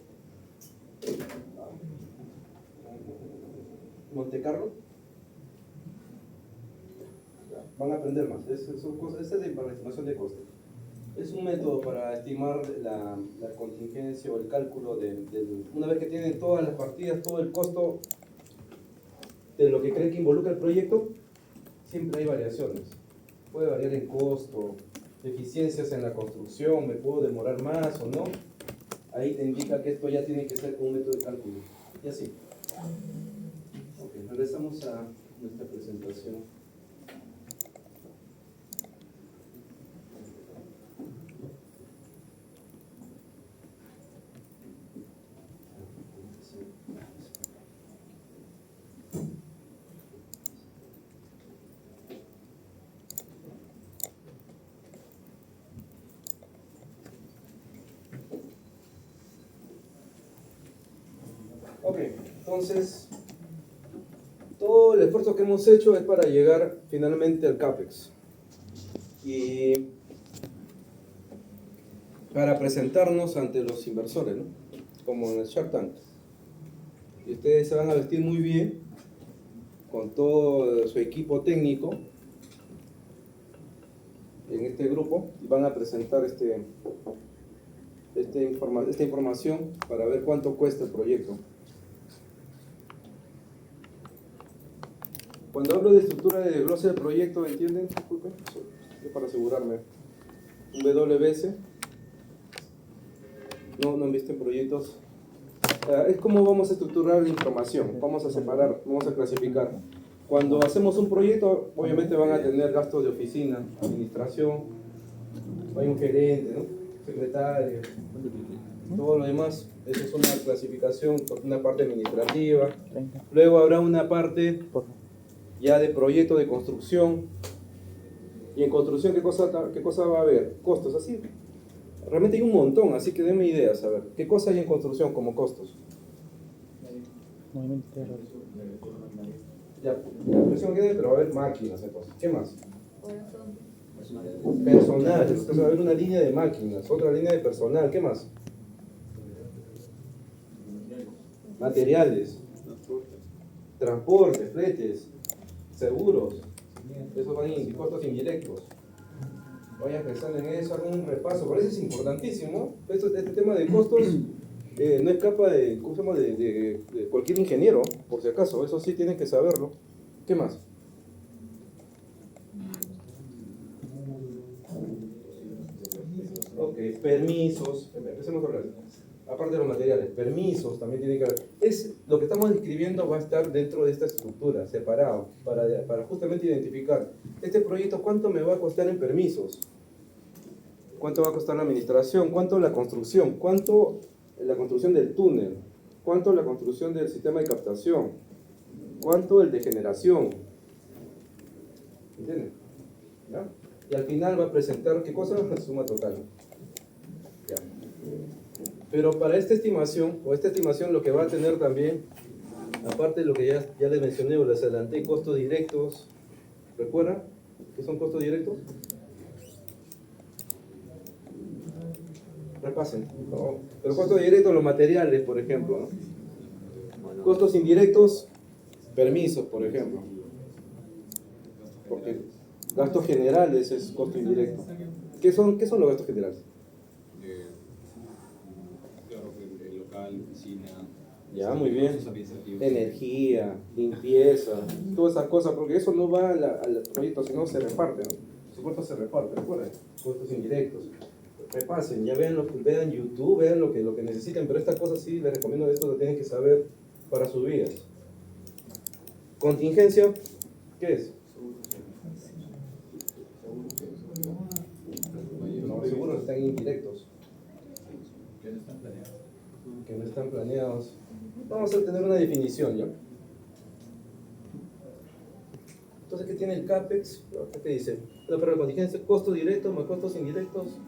Monte Carlo? Van a aprender más. Esa es para la estimación de costos. Es un método para estimar la contingencia o el cálculo una vez que tienen todas las partidas, todo el costo de lo que creen que involucra el proyecto, siempre hay variaciones. Puede variar en costo, deficiencias en la construcción, me puedo demorar más o no. Ahí te indica que esto ya tiene que ser con un método de cálculo. Y así. Ok, regresamos a nuestra presentación. Ok, entonces todo el esfuerzo que hemos hecho es para llegar finalmente al CAPEX y para presentarnos ante los inversores, ¿no? Como en el Shark Tank. Y ustedes se van a vestir muy bien con todo su equipo técnico en este grupo y van a presentar esta información para ver cuánto cuesta el proyecto. Cuando hablo de estructura de desglose del proyecto, ¿entienden? Disculpen, es para asegurarme. Un WS. No han visto en proyectos. Es como vamos a estructurar la información. Vamos a separar, vamos a clasificar. Cuando hacemos un proyecto, obviamente van a tener gastos de oficina, administración, hay un gerente, ¿no? Secretario, todo lo demás. Esa es una clasificación, una parte administrativa. Luego habrá una parte ya de proyecto de construcción. Y en construcción, ¿qué cosa va a haber? Costos, así. Realmente hay un montón, así que denme ideas, a ver. ¿Qué cosa hay en construcción como costos? Ya, construcción queda, pero va a haber máquinas, entonces. ¿Qué más? Personal, entonces va a haber una línea de máquinas, otra línea de personal, ¿qué más? Materiales, transporte, fletes, seguros, esos van en costos indirectos. Vayan pensando en eso, hagan un repaso, por eso es importantísimo. Este tema de costos no escapa de cualquier ingeniero, por si acaso, eso sí tienen que saberlo. ¿Qué más? Ok, permisos, empecemos a hablar. Aparte de los materiales, permisos también tiene que haber. Lo que estamos describiendo va a estar dentro de esta estructura, separado, para justamente identificar este proyecto, cuánto me va a costar en permisos, cuánto va a costar la administración, cuánto la construcción, cuánto la construcción del túnel, cuánto la construcción del sistema de captación, cuánto el de generación. ¿Entienden? ¿Ya? Y al final va a presentar, ¿qué cosa? La suma total. Ya. Pero para esta estimación lo que va a tener también, aparte de lo que ya les mencioné o les adelanté, costos directos. ¿Recuerdan qué son costos directos? Repasen. No. Pero costos directos, los materiales, por ejemplo, ¿no? Costos indirectos, permisos, por ejemplo. Porque gastos generales es costo indirecto. ¿Qué son los gastos generales? El local, oficina. Ya, muy bien. Energía, limpieza, todas esas cosas, porque eso no va al proyecto, sino se reparte, ¿no? Los costos se reparten, recuerden, costos indirectos. Repasen, ya vean YouTube, vean lo que necesiten, pero estas cosas sí les recomiendo, esto lo tienen que saber para sus vidas. Contingencia, ¿qué es? No, seguros están indirectos. que no están planeados. Vamos a tener una definición, ¿ya? Entonces, ¿qué tiene el CAPEX? ¿Qué dice? La prueba de contingencia, costos directos más costos indirectos,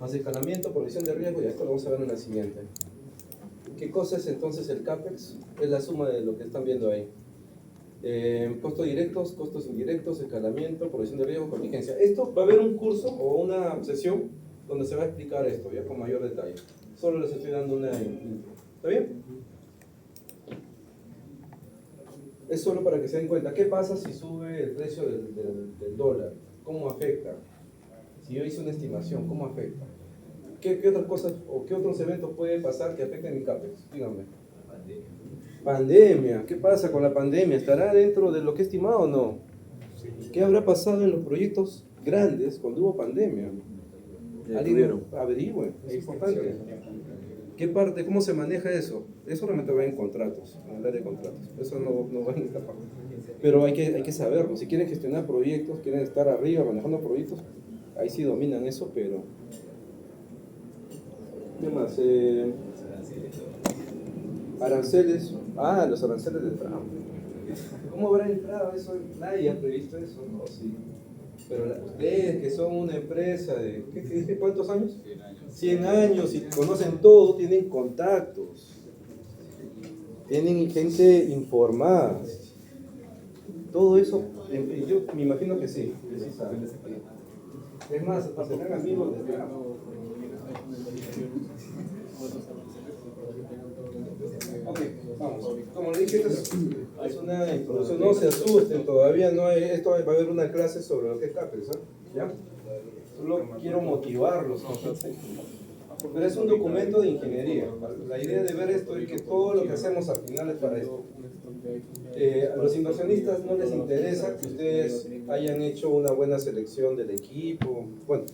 más escalamiento, provisión de riesgo, y esto lo vamos a ver en la siguiente. ¿Qué cosa es entonces el CAPEX? Es la suma de lo que están viendo ahí. Costos directos, costos indirectos, escalamiento, provisión de riesgo, contingencia. Esto va a haber un curso o una sesión donde se va a explicar esto ya con mayor detalle. Solo les estoy dando una intro. ¿Está bien? Es solo para que se den cuenta. ¿Qué pasa si sube el precio del dólar? ¿Cómo afecta? Si yo hice una estimación, ¿cómo afecta? ¿Qué otras cosas o qué otros eventos puede pasar que afecten mi CAPEX? Díganme. Pandemia. ¿Qué pasa con la pandemia? ¿Estará dentro de lo que he estimado o no? ¿Qué habrá pasado en los proyectos grandes cuando hubo pandemia? ¿Alguien averigüe? Es importante. ¿Qué parte? ¿Cómo se maneja eso? Eso realmente va en contratos, en el área de contratos. Eso no va en esta parte. Pero hay que saberlo. Si quieren gestionar proyectos, quieren estar arriba manejando proyectos, ahí sí dominan eso, pero... ¿Qué más? Aranceles. Ah, los aranceles de Trump. ¿Cómo habrá entrado eso? Nadie ha previsto eso, ¿no? Sí. Pero ustedes que son una empresa de, ¿qué dije? ¿Cuántos años? 100 años y conocen todo, tienen contactos, tienen gente informada. Todo eso, yo me imagino que sí, que sí saben. Es más, hasta serán amigos de Trump. Ok, vamos. Como le dije, es una introducción, no se asusten, todavía no hay, esto va a haber una clase sobre lo que es CAPEX, ¿ya? Solo quiero motivarlos, ¿no? Pero es un documento de ingeniería. La idea de ver esto es que todo lo que hacemos al final es para esto. A los inversionistas no les interesa que ustedes hayan hecho una buena selección del equipo. Bueno,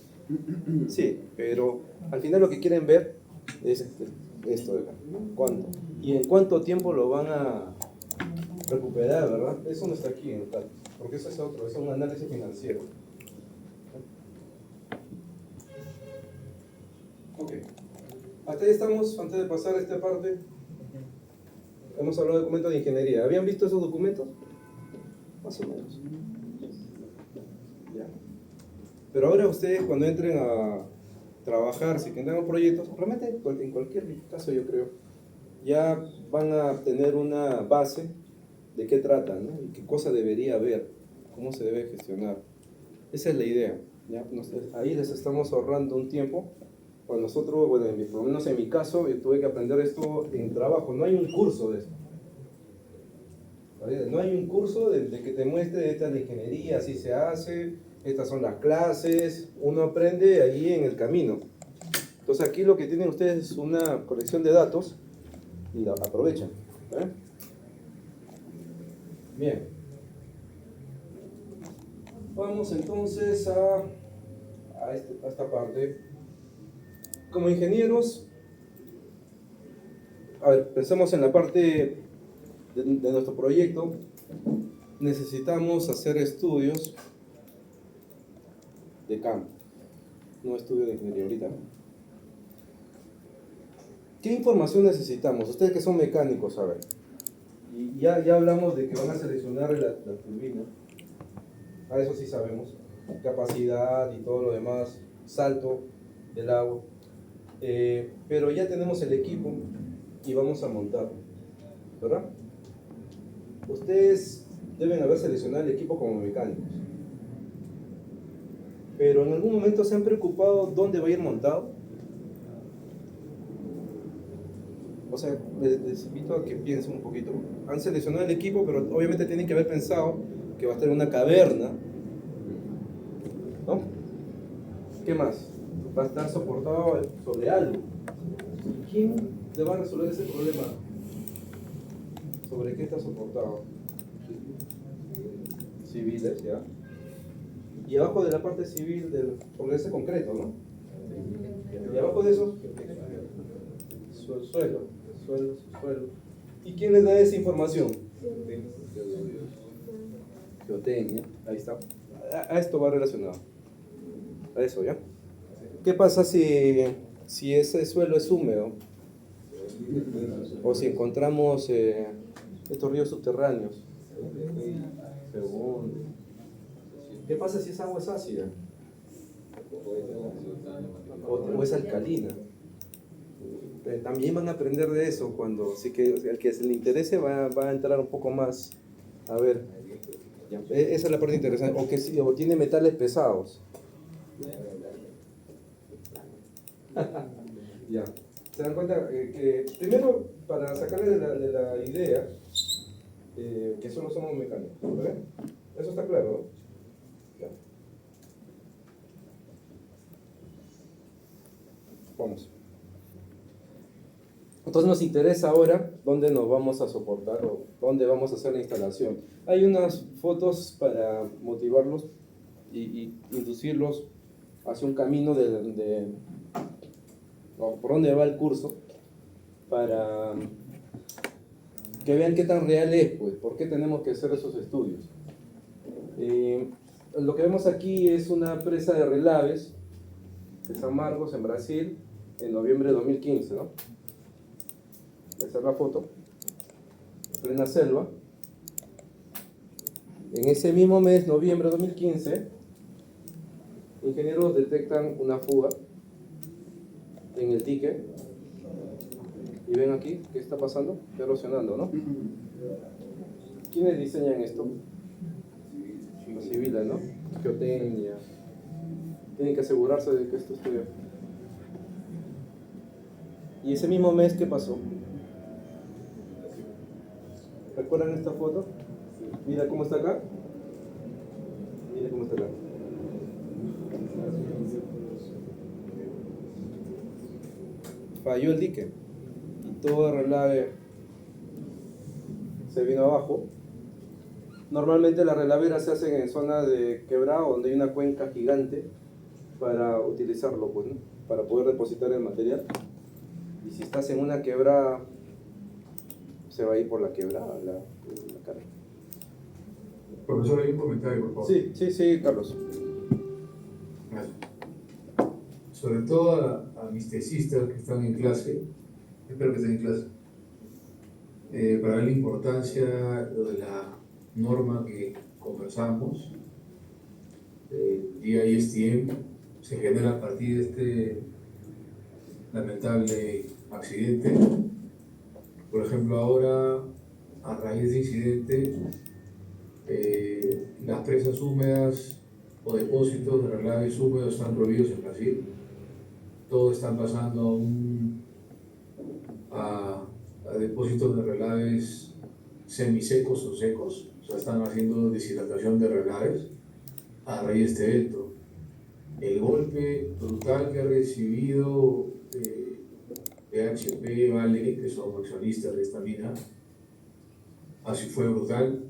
sí, pero al final lo que quieren ver es esto de acá. ¿Cuánto? Y en cuánto tiempo lo van a recuperar, ¿verdad? Eso no está aquí en tal, porque eso es otro, es un análisis financiero. Ok. Hasta ahí estamos, antes de pasar a esta parte. Hemos hablado de documentos de ingeniería. ¿Habían visto esos documentos? Más o menos. Ya. Pero ahora ustedes cuando entren a trabajar, si tengan proyectos, realmente en cualquier caso yo creo, ya van a tener una base de qué tratan, ¿no? Y qué cosa debería haber, cómo se debe gestionar. Esa es la idea, ¿ya? Ahí les estamos ahorrando un tiempo. Para nosotros, bueno, por lo menos en mi caso, yo tuve que aprender esto en trabajo. No hay un curso de esto. ¿Vale? No hay un curso de que te muestre esta es la ingeniería, así se hace, estas son las clases. Uno aprende ahí en el camino. Entonces aquí lo que tienen ustedes es una colección de datos y la aprovechan. ¿Eh? Bien. Vamos entonces a esta parte. Como ingenieros, a ver, pensemos en la parte de nuestro proyecto. Necesitamos hacer estudios de campo, no estudios de ingeniería ahorita. ¿Qué información necesitamos? Ustedes que son mecánicos, a ver. Y ya hablamos de que van a seleccionar la turbina. A eso sí sabemos. Capacidad y todo lo demás, salto del agua. Pero ya tenemos el equipo y vamos a montarlo, ¿verdad? Ustedes deben haber seleccionado el equipo como mecánicos, pero en algún momento se han preocupado dónde va a ir montado. O sea, les invito a que piensen un poquito. Han seleccionado el equipo, pero obviamente tienen que haber pensado que va a estar en una caverna, ¿no? ¿Qué más? Va a estar soportado sobre algo. ¿Y quién le va a resolver ese problema? ¿Sobre qué está soportado? Civiles, ¿ya? Y abajo de la parte civil, porque ese concreto, ¿no? Y abajo de eso, suelo. ¿Y quién les da esa información? Geotecnia, ahí está. A esto va relacionado. A eso, ¿ya? ¿Qué pasa si ese suelo es húmedo? O si encontramos estos ríos subterráneos. ¿Qué pasa si esa agua es ácida? O es alcalina. También van a aprender de eso cuando, así que el que se le interese va a entrar un poco más. A ver, esa es la parte interesante. O tiene metales pesados. Ya. ¿Se dan cuenta que primero, para sacarle de la idea que solo somos mecánicos? ¿Verdad? Eso está claro, ¿no? Ya. Vamos. Entonces nos interesa ahora dónde nos vamos a soportar o dónde vamos a hacer la instalación. Hay unas fotos para motivarlos y inducirlos hacia un camino por dónde va el curso, para que vean qué tan real es, pues, por qué tenemos que hacer esos estudios. Lo que vemos aquí es una presa de relaves de San Marcos, en Brasil, en noviembre de 2015, ¿no? Esa es la foto, en plena selva. En ese mismo mes, noviembre de 2015, ingenieros detectan una fuga en el dique. Y ven aquí, ¿qué está pasando? Está erosionando, ¿no? ¿Quiénes diseñan esto? Los civiles, ¿no? Geotecnia. Tienen que asegurarse de que esto esté bien. Y ese mismo mes, ¿qué pasó? ¿Recuerdan esta foto? Mira cómo está acá. Mira cómo está acá. Falló el dique y todo el relave se vino abajo. Normalmente las relaveras se hacen en zonas de quebrado donde hay una cuenca gigante para utilizarlo, pues, ¿no? Para poder depositar el material. Y si estás en una quebrada, se va a ir por la quebrada la carga. Profesor, hay un comentario, por favor. Sí, Carlos. Gracias. Sobre todo a mis tesistas que están en clase, espero que estén en clase, para ver la importancia de la norma que conversamos, el DISTM, se genera a partir de este lamentable accidente. Por ejemplo, ahora, a raíz de incidente, las presas húmedas o depósitos de relaves húmedos están prohibidos en Brasil. Todos están pasando a depósitos de relaves semisecos o secos, o sea, están haciendo deshidratación de relaves a raíz de este evento. El golpe brutal que ha recibido PHP, Vale, que son accionistas de esta mina, así fue brutal.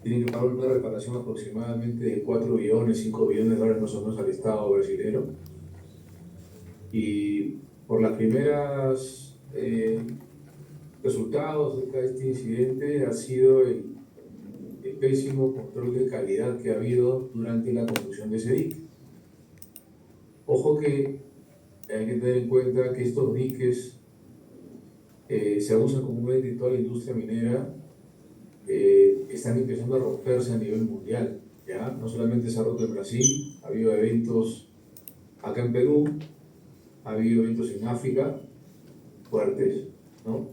Tienen que pagar una reparación aproximadamente de 4 billones, 5 billones de dólares más o menos al Estado brasileño. Y por las primeras resultados de este incidente ha sido el pésimo control de calidad que ha habido durante la construcción de ese dique. Ojo que hay que tener en cuenta que estos diques se usan comúnmente en toda la industria minera, están empezando a romperse a nivel mundial, ¿ya? No solamente se ha roto en Brasil, ha habido eventos acá en Perú, ha habido eventos en África fuertes, ¿no?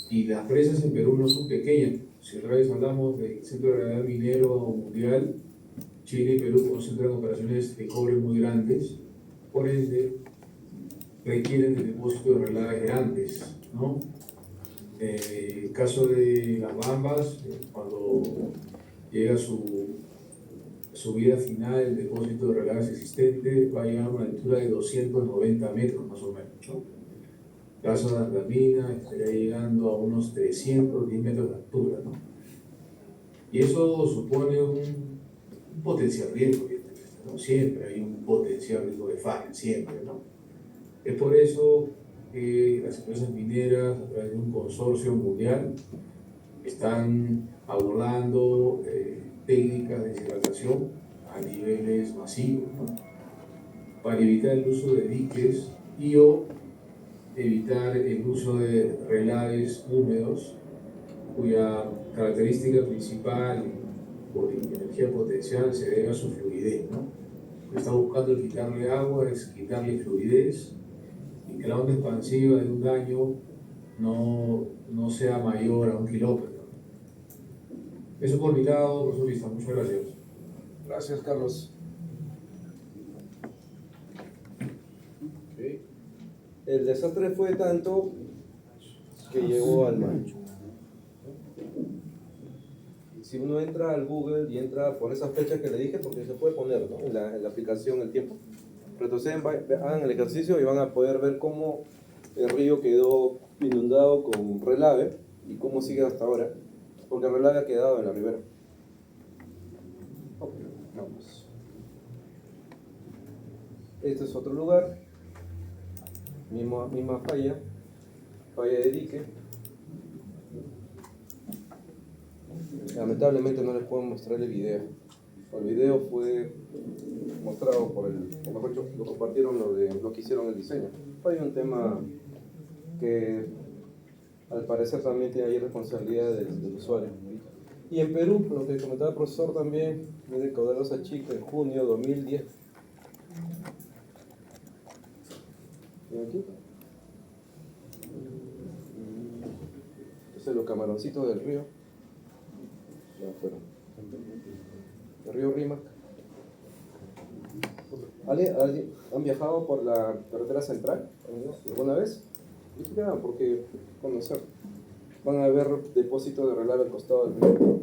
Y las presas en Perú no son pequeñas. Si otra vez hablamos del centro de gravedad minero mundial, Chile y Perú concentran operaciones de cobre muy grandes, por ende requieren de depósitos de relaves grandes, ¿no? El caso de las Bambas, cuando llega su vida final, el depósito de relaves existente va a llegar a una altura de 290 metros más o menos, ¿no? El caso de Andamina estaría llegando a unos 310 metros de altura, ¿no? Y eso supone un potencial riesgo, ¿no? Siempre hay un potencial riesgo de falla, siempre, ¿no? Es por eso que las empresas mineras, a través de un consorcio mundial, están abordando técnicas de deshidratación a niveles masivos, ¿no? Para evitar el uso de diques y o evitar el uso de relaves húmedos, cuya característica principal y energía potencial se debe a su fluidez, ¿no? Lo que está buscando quitarle agua es quitarle fluidez y que la onda expansiva de un daño no sea mayor a 1 kilómetro. Eso por mi lado, profesor Vista. Muchas gracias. Gracias, Carlos. Okay. El desastre fue tanto que llegó al mar. Si uno entra al Google y entra por esas fechas que le dije, porque se puede poner, ¿no? en la aplicación el tiempo, retroceden, hagan el ejercicio y van a poder ver cómo el río quedó inundado con relave y cómo sigue hasta ahora, porque el relave ha quedado en la ribera. Ok, vamos. Este es otro lugar, misma falla de dique. Lamentablemente no les puedo mostrar el video. El video fue mostrado o mejor dicho, lo compartieron lo que hicieron el diseño. Hay un tema que al parecer también tiene ahí responsabilidad del usuario. Y en Perú, lo que comentaba el profesor también, viene Caudalosa Chica en junio 2010. ¿Ven aquí? Estos son los camaroncitos del río. Ya fueron. El río Rímac. ¿Alguien han viajado por la carretera central alguna vez? Ya, porque conocer. Van a ver depósitos de relave al costado del río.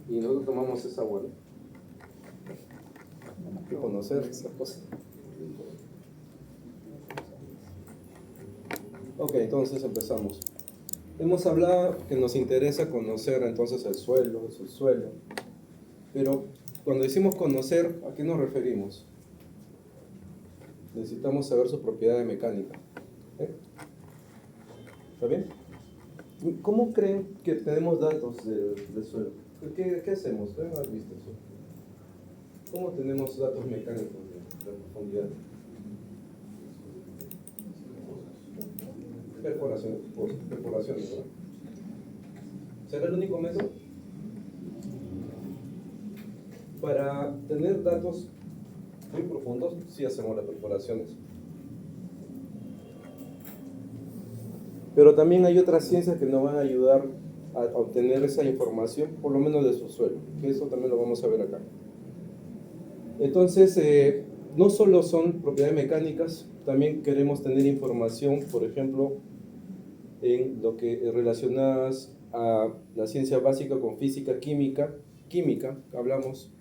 Y nosotros tomamos esa agua, ¿no? Hay que conocer esas cosas. Ok, entonces empezamos. Hemos hablado que nos interesa conocer entonces el suelo, el subsuelo. Pero cuando decimos conocer, ¿a qué nos referimos? Necesitamos saber su propiedad mecánica. ¿Está bien? ¿Cómo creen que tenemos datos del suelo? ¿Qué hacemos? ¿Deben haber visto eso? ¿Cómo tenemos datos mecánicos de profundidad? Perforaciones, ¿no? ¿Será el único método? Para tener datos muy profundos, sí hacemos las perforaciones. Pero también hay otras ciencias que nos van a ayudar a obtener esa información, por lo menos de su suelo, que eso también lo vamos a ver acá. Entonces, no solo son propiedades mecánicas, también queremos tener información, por ejemplo, en lo que relacionadas a la ciencia básica con física, química, hablamos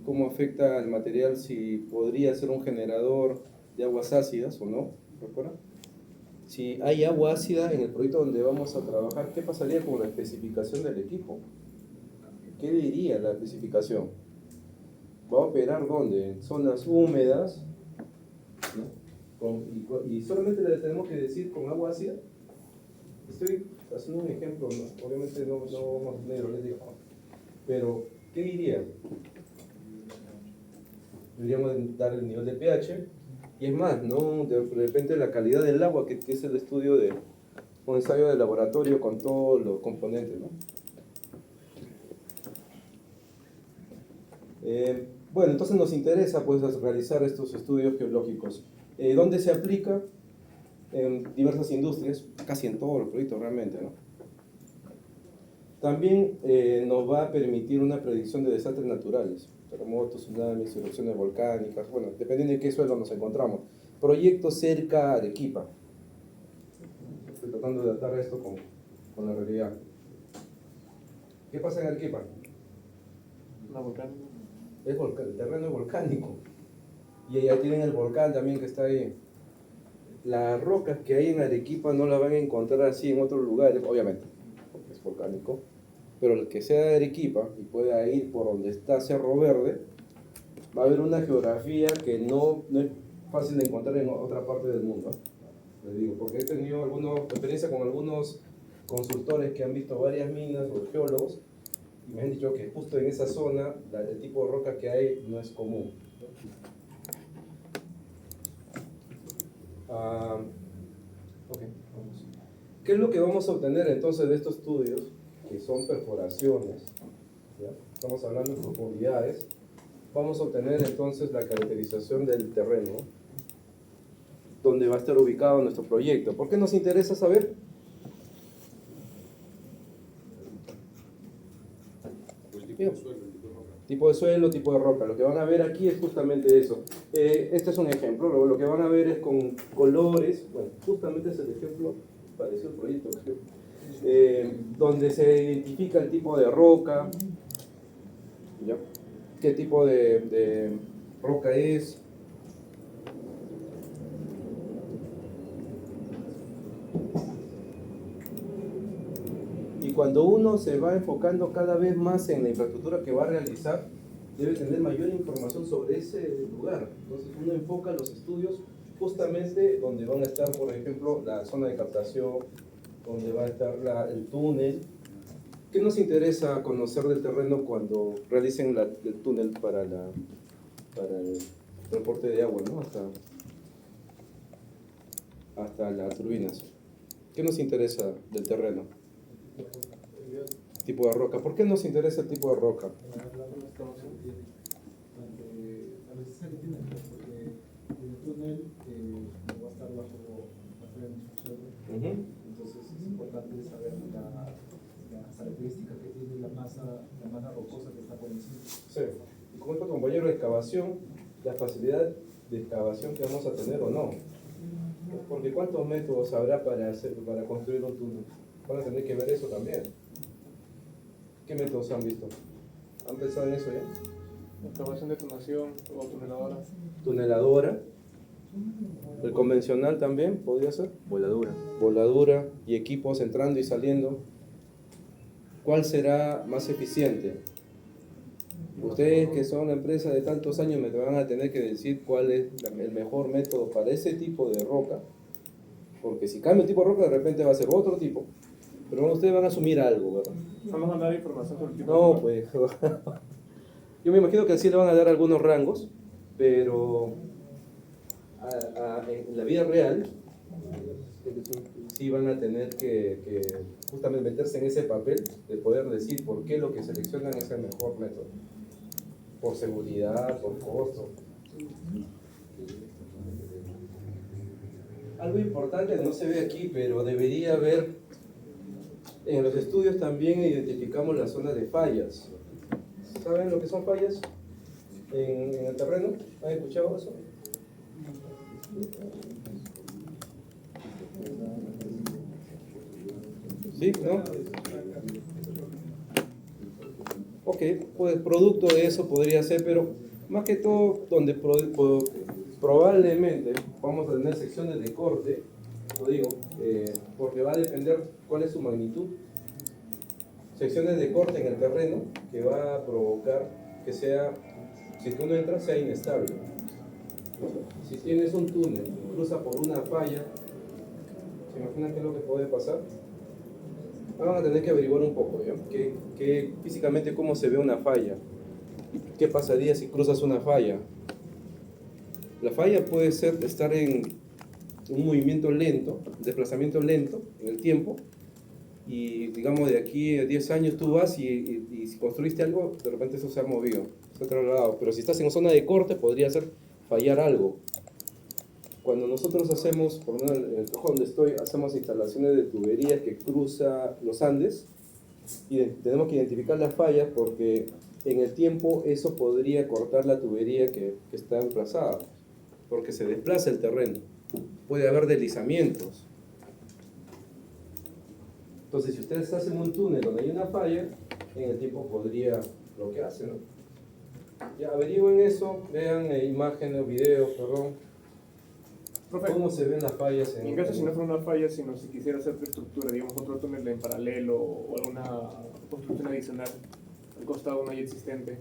cómo afecta al material, si podría ser un generador de aguas ácidas o no, ¿recuerdan? Si hay agua ácida en el proyecto donde vamos a trabajar, ¿qué pasaría con la especificación del equipo? ¿Qué diría la especificación? ¿Va a operar dónde? En zonas húmedas, ¿no? Y solamente le tenemos que decir con agua ácida. Estoy haciendo un ejemplo, ¿no? Obviamente no vamos a tener hidroeléctrica, pero ¿qué diría? Deberíamos dar el nivel de pH, y es más, ¿no? De repente la calidad del agua, que es el estudio de un ensayo de laboratorio con todos los componentes, ¿no? Bueno, entonces nos interesa pues realizar estos estudios geológicos. ¿Dónde se aplica? En diversas industrias, casi en todos los proyectos realmente, ¿no? También nos va a permitir una predicción de desastres naturales, terremotos, tsunamis, erupciones volcánicas, bueno, dependiendo de qué suelo nos encontramos. Proyectos cerca a Arequipa. Estoy tratando de adaptar esto con la realidad. ¿Qué pasa en Arequipa? El terreno es volcánico. Y ya tienen el volcán también que está ahí. Las rocas que hay en Arequipa no las van a encontrar así en otros lugares, obviamente, porque es volcánico. Pero el que sea de Arequipa y pueda ir por donde está Cerro Verde, va a haber una geografía que no es fácil de encontrar en otra parte del mundo. Les digo, porque he tenido experiencia con algunos consultores que han visto varias minas o geólogos y me han dicho que justo en esa zona el tipo de roca que hay no es común. Ok, vamos. ¿Qué es lo que vamos a obtener entonces de estos estudios? Que son perforaciones, ¿ya? Estamos hablando de profundidades. Vamos a obtener entonces la caracterización del terreno donde va a estar ubicado nuestro proyecto. ¿Por qué nos interesa saber? Tipo de suelo, tipo de roca. Lo que van a ver aquí es justamente eso. Este es un ejemplo. Lo que van a ver es con colores. Bueno, justamente es el ejemplo, pareció el proyecto, donde se identifica el tipo de roca, ¿ya? Qué tipo de roca es. Y cuando uno se va enfocando cada vez más en la infraestructura que va a realizar, debe tener mayor información sobre ese lugar. Entonces uno enfoca los estudios justamente donde van a estar, por ejemplo, la zona de captación, donde va a estar el túnel. ¿Qué nos interesa conocer del terreno cuando realicen el túnel para el transporte de agua, ¿no? hasta las turbinas? ¿Qué nos interesa del terreno? Tipo de roca. ¿Por qué nos interesa el tipo de roca? La resistencia que tiene, porque el túnel va a estar bajo el suelo. Entonces es importante saber las características que tiene la masa rocosa que está por encima. Sí. Y con nuestro compañero de excavación, la facilidad de excavación que vamos a tener o no. Porque ¿cuántos métodos habrá para construir un túnel? Van a tener que ver eso también. ¿Qué métodos han visto? ¿Han pensado en eso ya? Excavación, detonación o tuneladora. Tuneladora. El convencional también podría ser. Voladura. Voladura y equipos entrando y saliendo. ¿Cuál será más eficiente? Ustedes que son una empresa de tantos años me van a tener que decir cuál es el mejor método para ese tipo de roca. Porque si cambia el tipo de roca, de repente va a ser otro tipo. Pero bueno, ustedes van a asumir algo, ¿verdad? Vamos a dar información sobre el tipo No, pues. Yo me imagino que sí le van a dar algunos rangos, pero en la vida real sí van a tener que justamente meterse en ese papel de poder decir por qué lo que seleccionan es el mejor método. Por seguridad, por costo. Algo importante no se ve aquí, pero debería haber. En los estudios también identificamos la zona de fallas. ¿Saben lo que son fallas en el terreno? ¿Han escuchado eso? ¿Sí? ¿No? Ok, pues producto de eso podría ser, pero más que todo donde probablemente vamos a tener secciones de corte, lo digo, porque va a depender cuál es su magnitud. Secciones de corte en el terreno que va a provocar que sea, si tú no entras, sea inestable. Si tienes un túnel y cruza por una falla, ¿se imaginan qué es lo que puede pasar? Van a tener que averiguar un poco, ¿ya? Que físicamente cómo se ve una falla. ¿Qué pasaría si cruzas una falla? La falla puede estar en un movimiento lento, desplazamiento lento en el tiempo, y digamos de aquí a 10 años tú vas y si construiste algo, de repente eso se ha movido, se ha trasladado. Pero si estás en zona de corte, podría ser fallar algo. Cuando nosotros hacemos, por lo menos en el trabajo donde estoy, hacemos instalaciones de tuberías que cruza los Andes, y tenemos que identificar las fallas porque en el tiempo eso podría cortar la tubería que está emplazada, porque se desplaza el terreno. Puede haber deslizamientos. Entonces, si ustedes hacen un túnel donde hay una falla, en el tiempo podría bloquearse, ¿no? Ya averigüen eso, vean imágenes o videos, Profe, cómo se ven las fallas en caso si no fuera una falla, sino si quisiera hacer otra estructura, digamos otro túnel en paralelo o alguna construcción adicional al costado de una ya existente,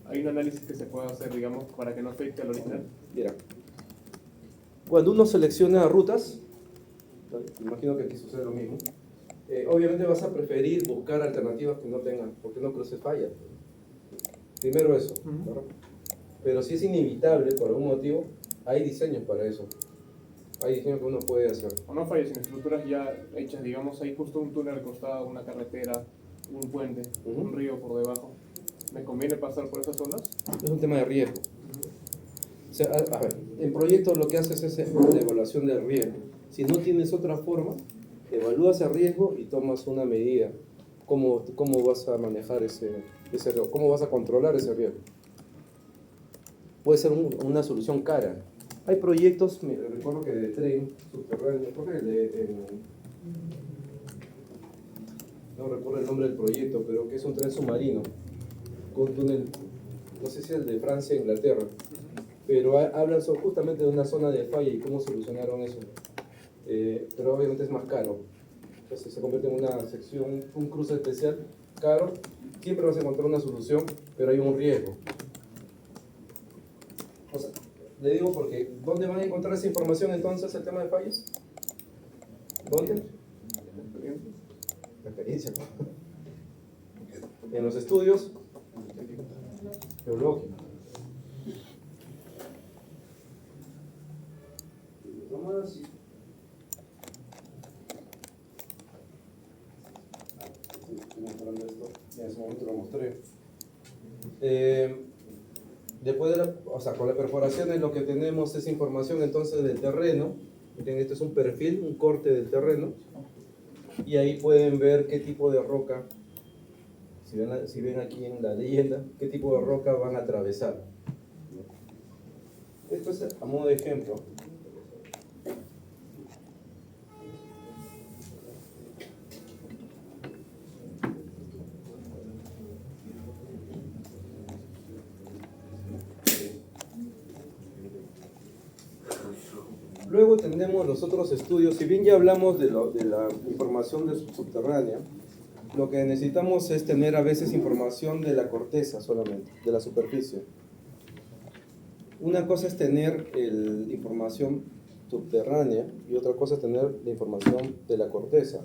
¿hay un análisis que se pueda hacer, digamos, para que no afecte al original? Mira, cuando uno selecciona rutas, imagino que aquí sucede lo mismo, obviamente vas a preferir buscar alternativas que no tengan, porque no cruces fallas. Primero eso, ¿verdad? Pero si es inevitable por algún motivo, hay diseños para eso. hay diseño que uno puede hacer. O no fallas en estructuras ya hechas, digamos, hay justo un túnel al costado, una carretera, un puente, un río por debajo. ¿Me conviene pasar por esas zonas? Es un tema de riesgo. O sea, a ver, en proyectos lo que haces es la evaluación del riesgo. Si no tienes otra forma, evalúas el riesgo y tomas una medida. ¿Cómo vas a manejar ese riesgo? ¿Cómo vas a controlar ese riesgo? Puede ser una solución cara. Hay proyectos, recuerdo que de tren subterráneo, creo que no recuerdo el nombre del proyecto, pero que es un tren submarino con túnel, no sé si es el de Francia e Inglaterra, pero hablan justamente de una zona de falla y cómo solucionaron eso. Pero obviamente es más caro. Entonces se convierte en una sección, un cruce especial, caro. Siempre vas a encontrar una solución, pero hay un riesgo. O sea, le digo porque, ¿dónde van a encontrar esa información entonces, el tema de fallas? ¿Dónde? La experiencia. En los estudios geológicos. En ese momento lo mostré. Después de con la perforación lo que tenemos es información entonces del terreno. Miren, este es un perfil, un corte del terreno. Y ahí pueden ver qué tipo de roca, si ven aquí en la leyenda, qué tipo de roca van a atravesar. Esto es a modo de ejemplo. Luego tenemos los otros estudios. Si bien ya hablamos de la información subterránea, lo que necesitamos es tener a veces información de la corteza solamente, de la superficie. Una cosa es tener información subterránea y otra cosa es tener la información de la corteza.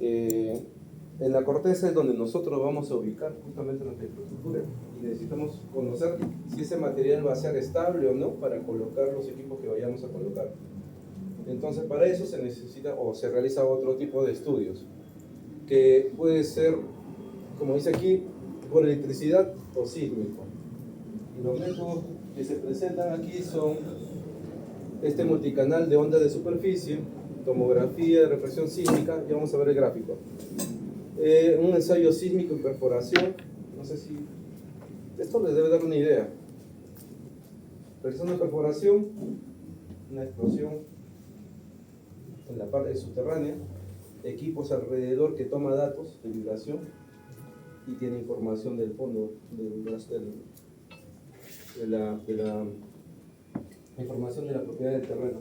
En la corteza es donde nosotros vamos a ubicar justamente nuestra infraestructura y necesitamos conocer si ese material va a ser estable o no para colocar los equipos que vayamos a colocar. Entonces para eso se necesita o se realiza otro tipo de estudios que puede ser, como dice aquí, por electricidad o sísmico. Y los métodos que se presentan aquí son este multicanal de onda de superficie, tomografía de reflexión sísmica, ya vamos a ver el gráfico. Un ensayo sísmico y perforación, no sé si esto les debe dar una idea. Realizando perforación, una explosión en la parte subterránea, equipos alrededor que toma datos de vibración y tiene información del fondo de la información de la propiedad del terreno.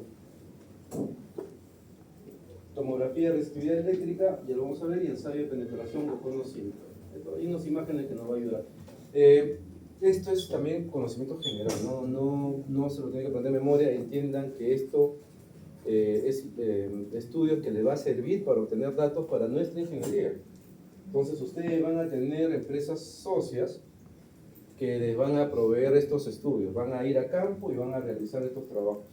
Tomografía de resistividad eléctrica, ya lo vamos a ver, y ensayo de penetración con conocimiento. Hay unas imágenes que nos va a ayudar. Esto es también conocimiento general, no se lo tienen que aprender de memoria. Entiendan que esto es estudio que les va a servir para obtener datos para nuestra ingeniería. Entonces ustedes van a tener empresas socias que les van a proveer estos estudios, van a ir a campo y van a realizar estos trabajos.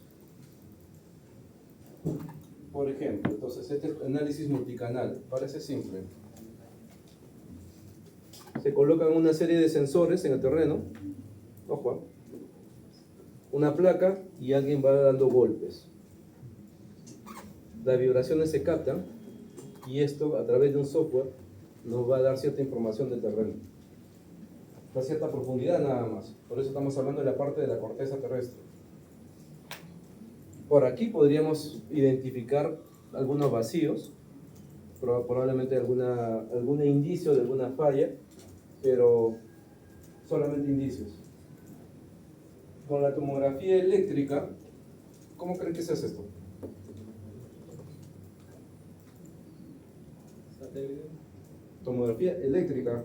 Por ejemplo, entonces este análisis multicanal, parece simple. Se colocan una serie de sensores en el terreno, ojo, una placa y alguien va dando golpes. Las vibraciones se captan y esto a través de un software nos va a dar cierta información del terreno. A cierta profundidad nada más. Por eso estamos hablando de la parte de la corteza terrestre. Por aquí podríamos identificar algunos vacíos, probablemente algún indicio de alguna falla, pero solamente indicios. Con la tomografía eléctrica, ¿cómo creen que se hace esto? Satélite. Tomografía eléctrica.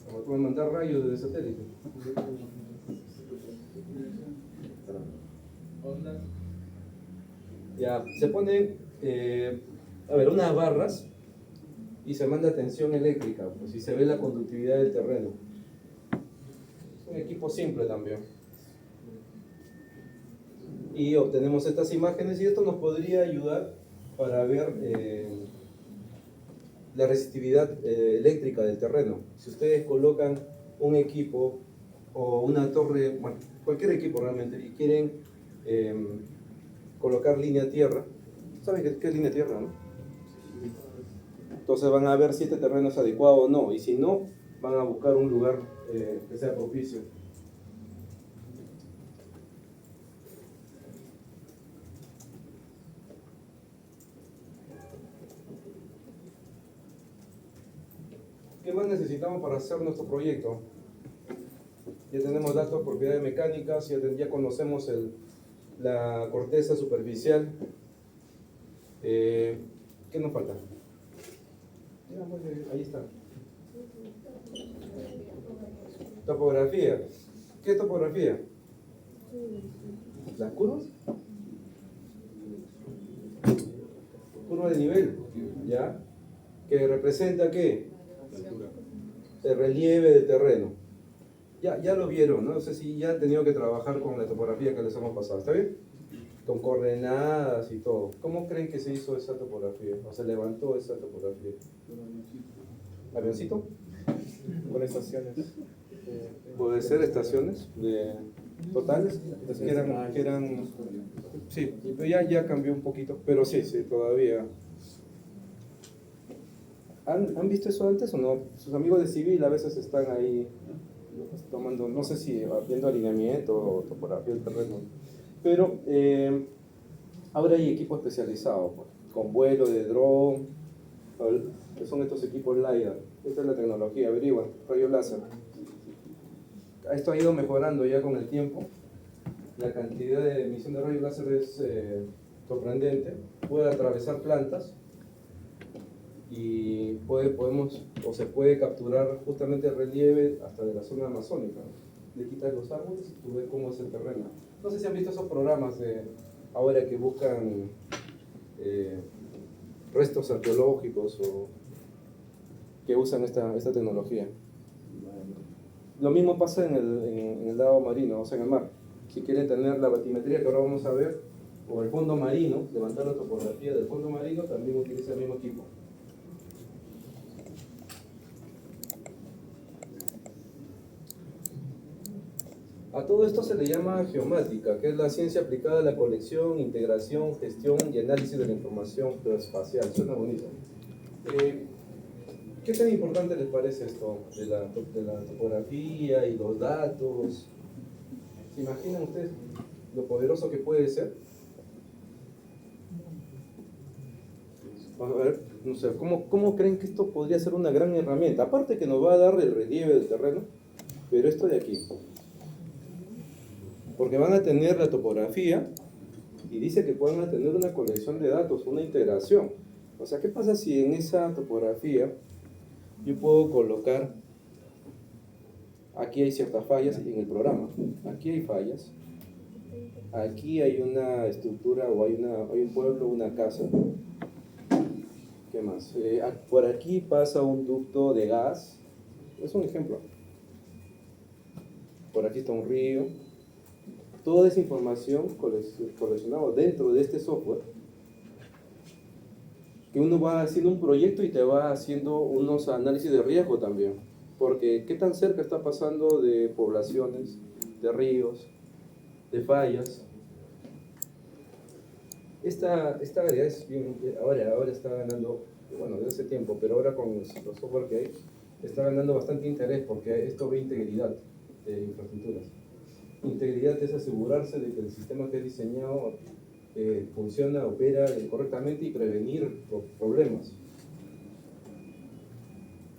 Como pueden mandar rayos desde satélite. Ondas. Ya, se pone, unas barras y se manda tensión eléctrica, pues, y se ve la conductividad del terreno. Es un equipo simple también. y obtenemos estas imágenes y esto nos podría ayudar para ver la resistividad eléctrica del terreno. Si ustedes colocan un equipo o una torre, bueno, cualquier equipo realmente, y quieren colocar línea tierra, ¿saben qué es línea tierra, no? Entonces van a ver si este terreno es adecuado o no, y si no, van a buscar un lugar que sea propicio. ¿Qué más necesitamos para hacer nuestro proyecto? Ya tenemos datos, propiedades mecánicas, ya conocemos la corteza superficial. ¿Qué nos falta? Ahí está. Topografía. ¿Qué es topografía? ¿Las curvas? Curva de nivel, ¿ya? ¿Que representa qué? El relieve del terreno. Ya lo vieron, ¿no? No sé si ya han tenido que trabajar con la topografía que les hemos pasado, ¿está bien? Con coordenadas y todo. ¿Cómo creen que se hizo esa topografía? ¿O se levantó esa topografía? ¿Avioncito? Con estaciones. Puede ser estaciones totales que eran sí, pero ya cambió un poquito, pero sí, todavía. ¿Han visto eso antes o no? Sus amigos de civil a veces están ahí tomando, no sé si viendo alineamiento o topografía del terreno, pero ahora hay equipos especializados con vuelo de dron, que son estos equipos LiDAR. Esta es la tecnología, averiguan, rayo láser. Esto ha ido mejorando ya con el tiempo. La cantidad de emisión de rayos láser es sorprendente. Puede atravesar plantas y se puede capturar justamente el relieve hasta de la zona amazónica. Le quitas los árboles y tú ves cómo es el terreno. No sé si han visto esos programas ahora que buscan restos arqueológicos o que usan esta tecnología. Lo mismo pasa en el lado marino, o sea en el mar. Si quieren tener la batimetría que ahora vamos a ver, o el fondo marino, levantar la topografía del fondo marino, también utiliza el mismo equipo. A todo esto se le llama geomática, que es la ciencia aplicada a la colección, integración, gestión y análisis de la información geoespacial. Suena bonito. ¿Qué tan importante les parece esto de la topografía y los datos? ¿Se imaginan ustedes lo poderoso que puede ser? Vamos a ver, no sé, ¿cómo creen que esto podría ser una gran herramienta? Aparte que nos va a dar el relieve del terreno, pero esto de aquí. Porque van a tener la topografía y dice que pueden tener una colección de datos, una integración. O sea, ¿qué pasa si en esa topografía yo puedo colocar, aquí hay ciertas fallas en el programa, aquí hay fallas, aquí hay una estructura o hay un pueblo, una casa, ¿qué más? Por aquí pasa un ducto de gas, es un ejemplo, por aquí está un río, toda esa información coleccionada dentro de este software, que uno va haciendo un proyecto y te va haciendo unos análisis de riesgo también, porque qué tan cerca está pasando de poblaciones, de ríos, de fallas. Esta área es bien, ahora está ganando, bueno, desde hace tiempo, pero ahora con los software que hay, está ganando bastante interés porque esto ve integridad de infraestructuras. Integridad es asegurarse de que el sistema que he diseñado funciona, opera correctamente y prevenir problemas.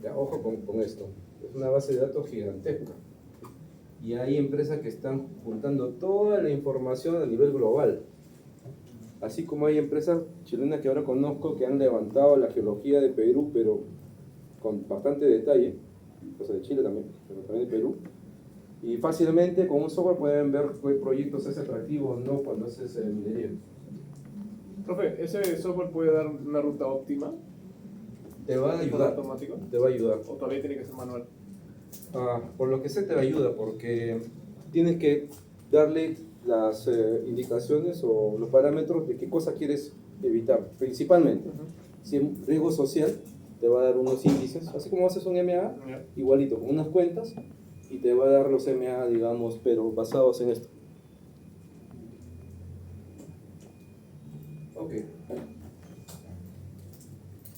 Ya, ojo con esto, es una base de datos gigantesca y hay empresas que están juntando toda la información a nivel global, así como hay empresas chilenas que ahora conozco que han levantado la geología de Perú, pero con bastante detalle, o sea de Chile también, pero también de Perú, y fácilmente con un software pueden ver qué proyectos es atractivo o no cuando haces minería. Profe, ¿ese software puede dar una ruta óptima? Te va a ayudar. ¿Automático? Te va a ayudar. ¿O todavía tiene que ser manual? Por lo que sé te ayuda porque tienes que darle las indicaciones o los parámetros de qué cosa quieres evitar, principalmente. Si es riesgo social, te va a dar unos índices, así como haces un MA, igualito, con unas cuentas, y te va a dar los MA, digamos, pero basados en esto. Ok.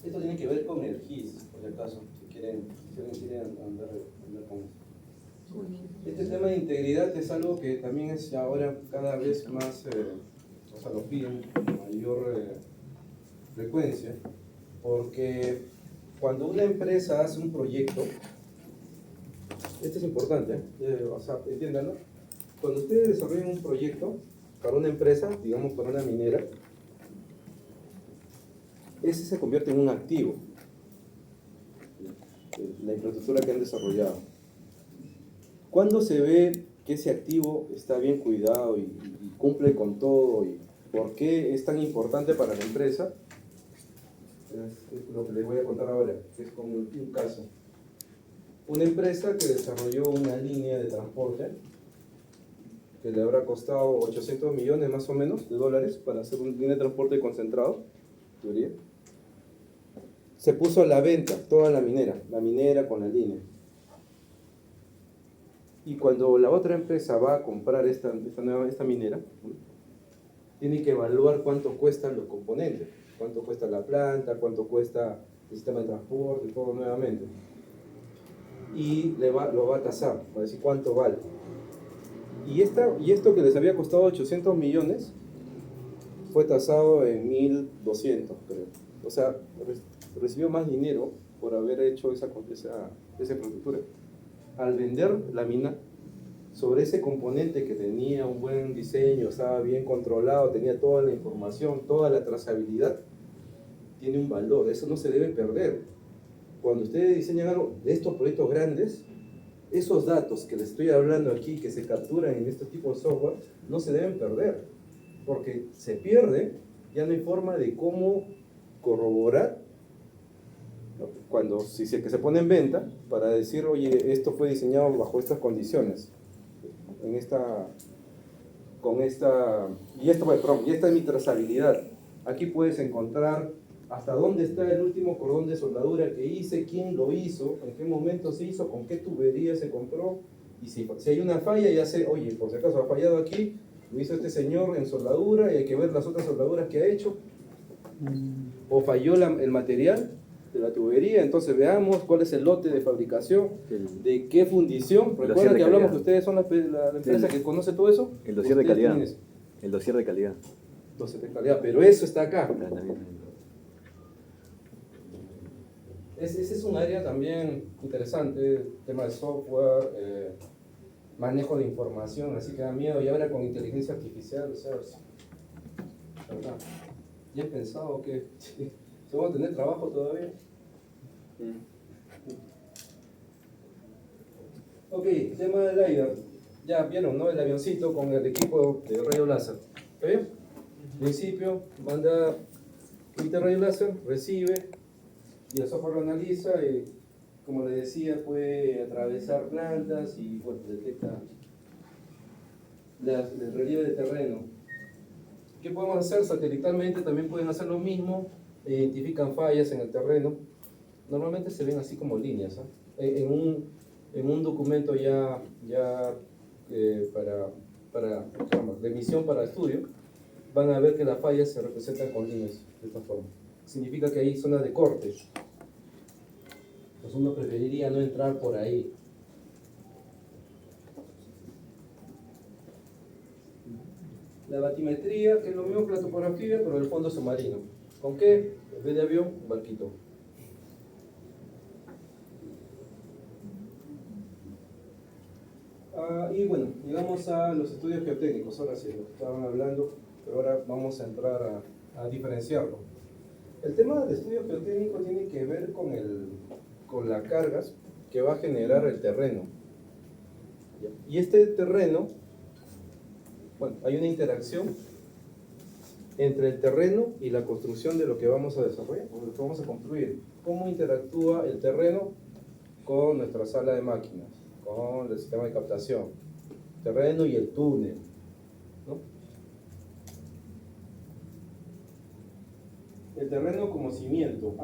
Esto tiene que ver con el GIS, por si acaso, si alguien quiere andar con eso. Este tema de integridad es algo que también es ahora cada vez más, o sea, lo piden con mayor frecuencia, porque cuando una empresa hace un proyecto, esto es importante, o sea, entiéndanlo, cuando ustedes desarrollan un proyecto para una empresa, digamos para una minera, ese se convierte en un activo, la infraestructura que han desarrollado. ¿Cuándo se ve que ese activo está bien cuidado y cumple con todo? ¿Y por qué es tan importante para la empresa? Es lo que les voy a contar ahora, que es como un caso. Una empresa que desarrolló una línea de transporte que le habrá costado 800 millones más o menos de dólares para hacer una línea de transporte concentrado, teoría. Se puso a la venta toda la minera con la línea. Y cuando la otra empresa va a comprar esta minera, tiene que evaluar cuánto cuestan los componentes, cuánto cuesta la planta, cuánto cuesta el sistema de transporte, todo nuevamente. Y lo va a tasar, va a decir cuánto vale. Y esto que les había costado 800 millones, fue tasado en 1.200, creo. O sea, recibió más dinero por haber hecho esa infraestructura. Al vender la mina, sobre ese componente que tenía un buen diseño, estaba bien controlado, tenía toda la información, toda la trazabilidad, tiene un valor, eso no se debe perder. Cuando ustedes diseñan algo de estos proyectos grandes, esos datos que les estoy hablando aquí, que se capturan en este tipo de software, no se deben perder, porque se pierde, ya no hay forma de cómo corroborar si es que se pone en venta, para decir, oye, esto fue diseñado bajo estas condiciones, y esta es mi trazabilidad. Aquí puedes encontrar hasta dónde está el último cordón de soldadura que hice, quién lo hizo, en qué momento se hizo, con qué tubería se compró, y si hay una falla, ya sé, oye, por si acaso ha fallado aquí, lo hizo este señor en soldadura, y hay que ver las otras soldaduras que ha hecho, o falló el material de la tubería, entonces veamos cuál es el lote de fabricación, de qué fundición. Recuerden que hablamos que ustedes son la empresa que conoce todo eso. El dossier de calidad. El dossier de calidad. Dossier de calidad, pero eso está acá. Ese es un área también interesante, tema de software, manejo de información, así que da miedo, y ahora con inteligencia artificial, o sea, ¿verdad? ¿Ya he pensado que vamos a tener trabajo todavía? Ok, tema del LiDAR. Ya vieron, ¿no? El avioncito con el equipo de rayo láser. ¿Está bien? En principio, manda emite rayo láser, recibe, y el software lo analiza, y como les decía, puede atravesar plantas y bueno, detecta el relieve de terreno. ¿Qué podemos hacer? Satelitalmente también pueden hacer lo mismo, identifican fallas en el terreno. Normalmente se ven así como líneas, ¿eh? En un documento ya de emisión para estudio, van a ver que las fallas se representan con líneas de esta forma. Significa que hay zonas de corte. Pues uno preferiría no entrar por ahí. La batimetría, que es lo mismo que la topografía, pero el fondo submarino. ¿Con qué? En vez de avión, un barquito. Y bueno, llegamos a los estudios geotécnicos, ahora sí, lo que estaban hablando, pero ahora vamos a entrar a diferenciarlo. El tema del estudio geotécnico tiene que ver con las cargas que va a generar el terreno. Y este terreno, bueno, hay una interacción entre el terreno y la construcción de lo que vamos a desarrollar, o lo que vamos a construir. ¿Cómo interactúa el terreno con nuestra sala de máquinas, con el sistema de captación? Terreno y el túnel. ¿no? El terreno como cimiento,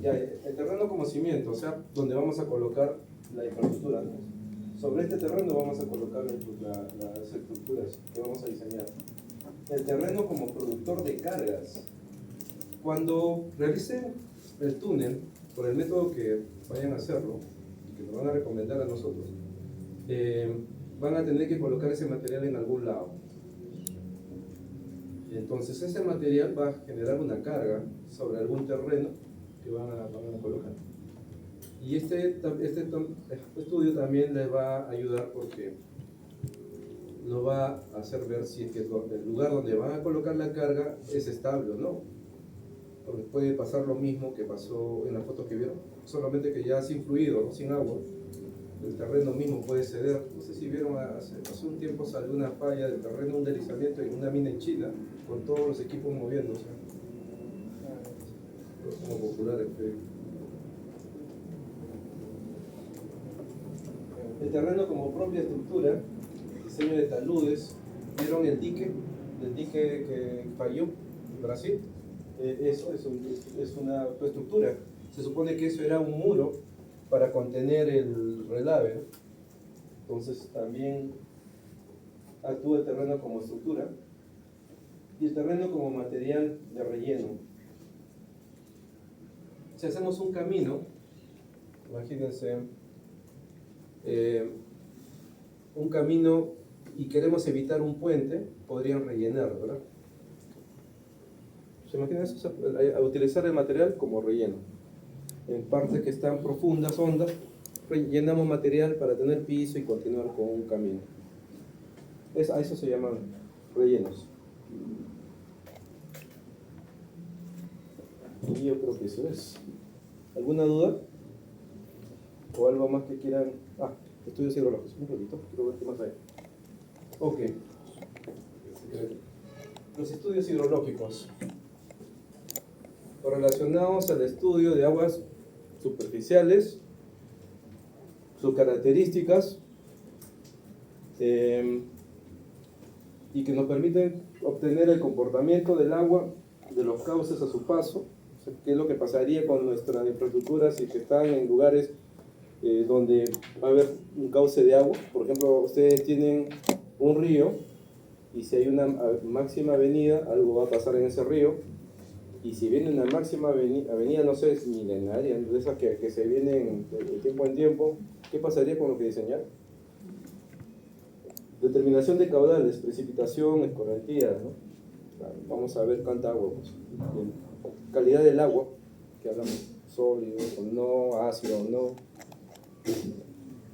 el terreno como cimiento, o sea, donde vamos a colocar la infraestructura, ¿no? Sobre este terreno vamos a colocar las estructuras que vamos a diseñar. El terreno como productor de cargas. Cuando realicen el túnel, por el método que vayan a hacerlo, que nos van a recomendar a nosotros, van a tener que colocar ese material en algún lado. Entonces ese material va a generar una carga sobre algún terreno que van a colocar. Y este estudio también les va a ayudar porque nos va a hacer ver si es que el lugar donde van a colocar la carga es estable o no. Porque puede pasar lo mismo que pasó en la foto que vieron, solamente que ya sin fluido, ¿no? Sin agua. El terreno mismo puede ceder. No sé si vieron, hace un tiempo salió una falla del terreno, un deslizamiento en una mina en China, con todos los equipos moviéndose. Como popular el terreno como propia estructura, diseño de taludes. ¿Vieron el dique que falló en Brasil? Eso es una estructura. Se supone que eso era un muro para contener el relave, ¿no? Entonces también actúa el terreno como estructura y el terreno como material de relleno. Si hacemos un camino, imagínense un camino y queremos evitar un puente, podrían rellenar, ¿verdad? ¿Se imaginan eso? A utilizar el material como relleno. En partes que están profundas, hondas, rellenamos material para tener piso y continuar con un camino. A eso se llaman rellenos. Y yo creo que eso es. ¿Alguna duda? ¿O algo más que quieran? Estudios hidrológicos. Un ratito, quiero ver qué más hay. Ok. Los estudios hidrológicos relacionados al estudio de aguas superficiales, sus características, y que nos permiten obtener el comportamiento del agua, de los cauces a su paso. O sea, qué es lo que pasaría con nuestras infraestructuras si que están en lugares donde va a haber un cauce de agua. Por ejemplo, ustedes tienen un río y si hay una máxima avenida, algo va a pasar en ese río. Y si viene una máxima avenida, no sé, es milenaria, de esas que se vienen de tiempo en tiempo, ¿qué pasaría con lo que diseñar? Determinación de caudales, precipitación, escorrentía, ¿no? Vamos a ver cuánta agua. Pues. Calidad del agua, que hablamos, sólido o no, ácido o no.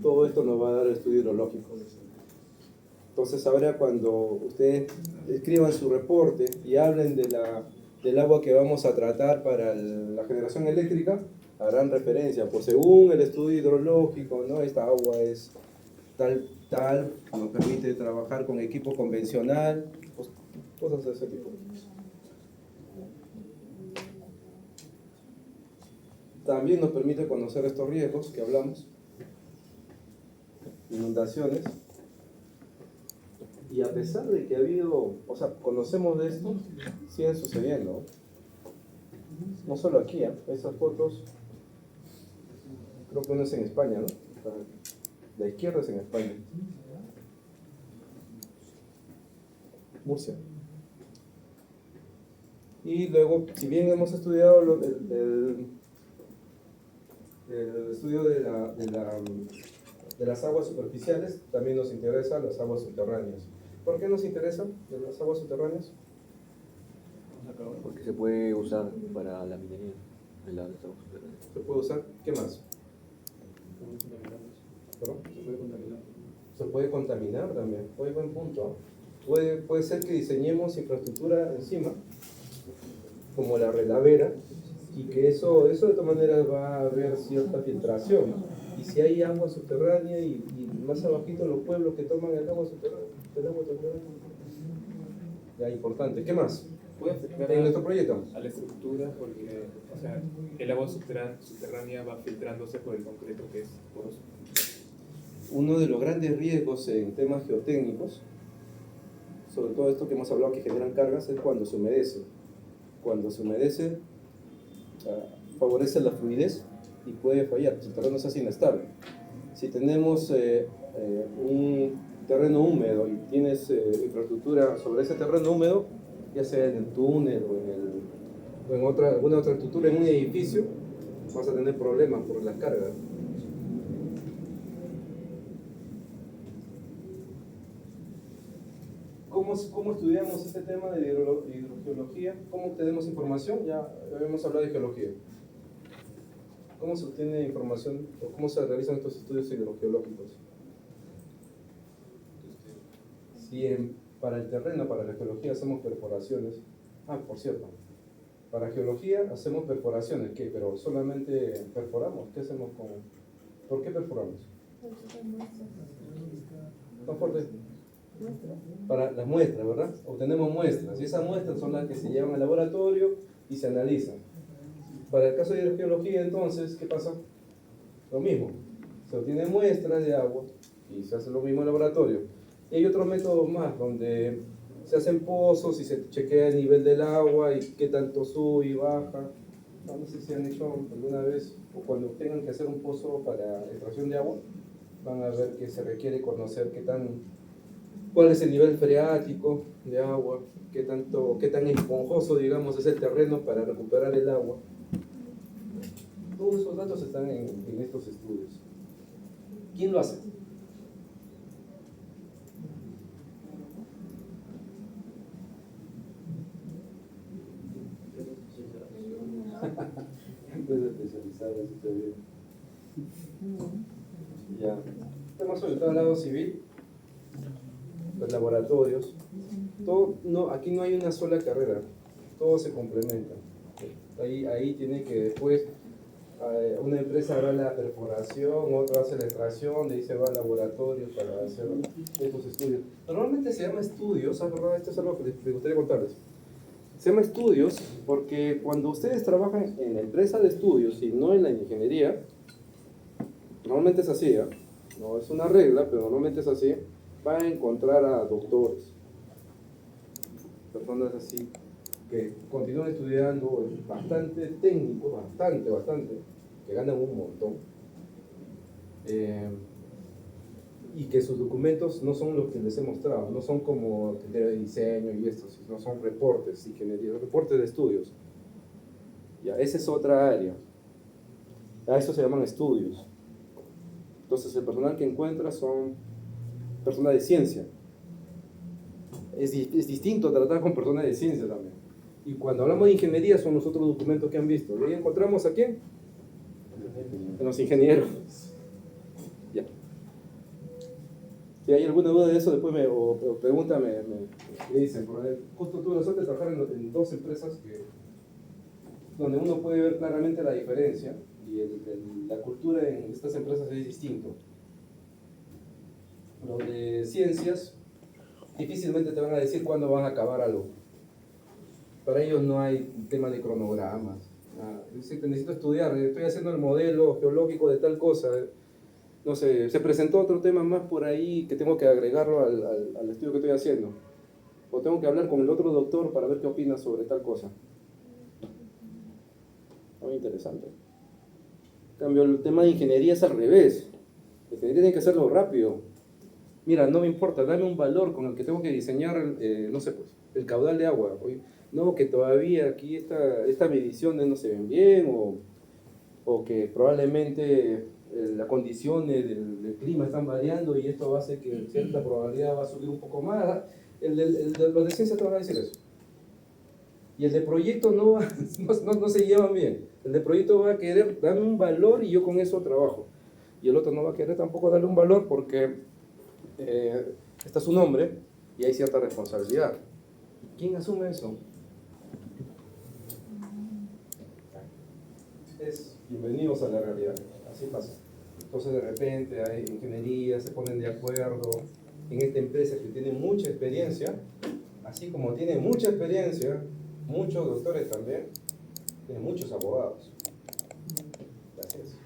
Todo esto nos va a dar el estudio hidrológico. Entonces ahora cuando ustedes escriban su reporte y hablen del agua que vamos a tratar para la generación eléctrica, harán referencia, pues según el estudio hidrológico, ¿no? Esta agua es tal, nos permite trabajar con equipo convencional, pues, cosas de ese tipo. También nos permite conocer estos riesgos que hablamos, inundaciones, y a pesar de que ha habido, o sea, conocemos de esto, siguen sucediendo. No solo aquí, esas fotos, creo que uno es en España, ¿no? La izquierda es en España. Murcia. Y luego, si bien hemos estudiado el estudio de las aguas superficiales, también nos interesan las aguas subterráneas. ¿Por qué nos interesan las aguas subterráneas? Porque se puede usar para la minería. El agua subterránea. ¿Se puede usar? ¿Qué más? ¿Perdón? Se puede contaminar también. Muy buen punto. Puede ser que diseñemos infraestructura encima, como la relavera, y que eso de todas maneras va a haber cierta filtración. Y si hay agua subterránea y más abajito los pueblos que toman el agua subterránea, ya importante. ¿Qué más? ¿Puede afectar en nuestro proyecto? A la estructura? Porque, o sea, el agua subterránea va filtrándose por el concreto que es poroso. Uno de los grandes riesgos en temas geotécnicos sobre todo esto que hemos hablado que generan cargas, es cuando se humedece. Cuando se humedece, favorece la fluidez y puede fallar, si el terreno se hace inestable. Si tenemos un terreno húmedo y tienes infraestructura sobre ese terreno húmedo, ya sea en el túnel o en alguna otra estructura en un edificio, vas a tener problemas por la carga. ¿Cómo estudiamos este tema de hidrogeología? ¿Cómo obtenemos información? Ya habíamos hablado de geología. ¿Cómo se obtiene información o cómo se realizan estos estudios hidrogeológicos? Si para el terreno, para la geología, hacemos perforaciones. Por cierto, para geología hacemos perforaciones. ¿Qué? Pero solamente perforamos. ¿Qué hacemos con...? ¿Por qué perforamos? ¿Tan fuerte? Para las muestras, ¿verdad? Obtenemos muestras y esas muestras son las que se llevan al laboratorio y se analizan. Para el caso de hidrogeología, entonces, ¿qué pasa? Lo mismo, se obtienen muestras de agua y se hace lo mismo en el laboratorio. Y hay otros métodos más donde se hacen pozos y se chequea el nivel del agua y qué tanto sube y baja. No sé si han hecho alguna vez o cuando tengan que hacer un pozo para extracción de agua, van a ver que se requiere conocer cuál es el nivel freático de agua, qué tan esponjoso, digamos, es el terreno para recuperar el agua. Todos esos datos están en estos estudios. ¿Quién lo hace? Empresa especializada, eso está bien. Ya. Tema sobre todo al lado civil, los laboratorios. Aquí no hay una sola carrera, todo se complementa. Ahí tiene que después una empresa hará la perforación, otra hace la extracción, de ahí se va al laboratorio para hacer estos estudios. Normalmente se llama estudios, ¿verdad? Esto es algo que les gustaría contarles. Se llama estudios porque cuando ustedes trabajan en la empresa de estudios y no en la ingeniería, normalmente es así, ¿eh? No es una regla, pero normalmente es así, van a encontrar a doctores, personas así, que continúan estudiando, bastante técnicos, bastante, que ganan un montón, y que sus documentos no son los que les he mostrado, no son como criterio de diseño y esto, sino son reportes, ingeniería, reportes de estudios. Ya, esa es otra área. A eso se llaman estudios. Entonces el personal que encuentra son personas de ciencia. Es distinto tratar con personas de ciencia también. Y cuando hablamos de ingeniería son los otros documentos que han visto. ¿Y ahí encontramos a quién? En los ingenieros. Ya. Si hay alguna duda de eso, después o pregúntame, me dicen. Justo tuve la suerte de trabajar en dos empresas donde uno puede ver claramente la diferencia y la cultura en estas empresas es distinto. Los de ciencias difícilmente te van a decir cuándo van a acabar algo. Para ellos no hay tema de cronogramas. Necesito estudiar, estoy haciendo el modelo geológico de tal cosa. No sé, se presentó otro tema más por ahí que tengo que agregarlo al estudio que estoy haciendo. O tengo que hablar con el otro doctor para ver qué opina sobre tal cosa. Muy interesante. En cambio, el tema de ingeniería es al revés. La ingeniería tiene que hacerlo rápido. Mira, no me importa, dame un valor con el que tengo que diseñar, no sé, pues, el caudal de agua. No, que todavía aquí estas mediciones no se ven bien, o que probablemente las condiciones del clima están variando y esto va a hacer que cierta probabilidad va a subir un poco más. Los de ciencia te van a decir eso. Y el de proyecto no se llevan bien. El de proyecto va a querer darme un valor y yo con eso trabajo. Y el otro no va a querer tampoco darle un valor porque está su nombre y hay cierta responsabilidad. ¿Quién asume eso? Bienvenidos a la realidad, así pasa. Entonces de repente hay ingeniería, se ponen de acuerdo en esta empresa que tiene mucha experiencia, así como tiene mucha experiencia, muchos doctores también, tienen muchos abogados. Gracias.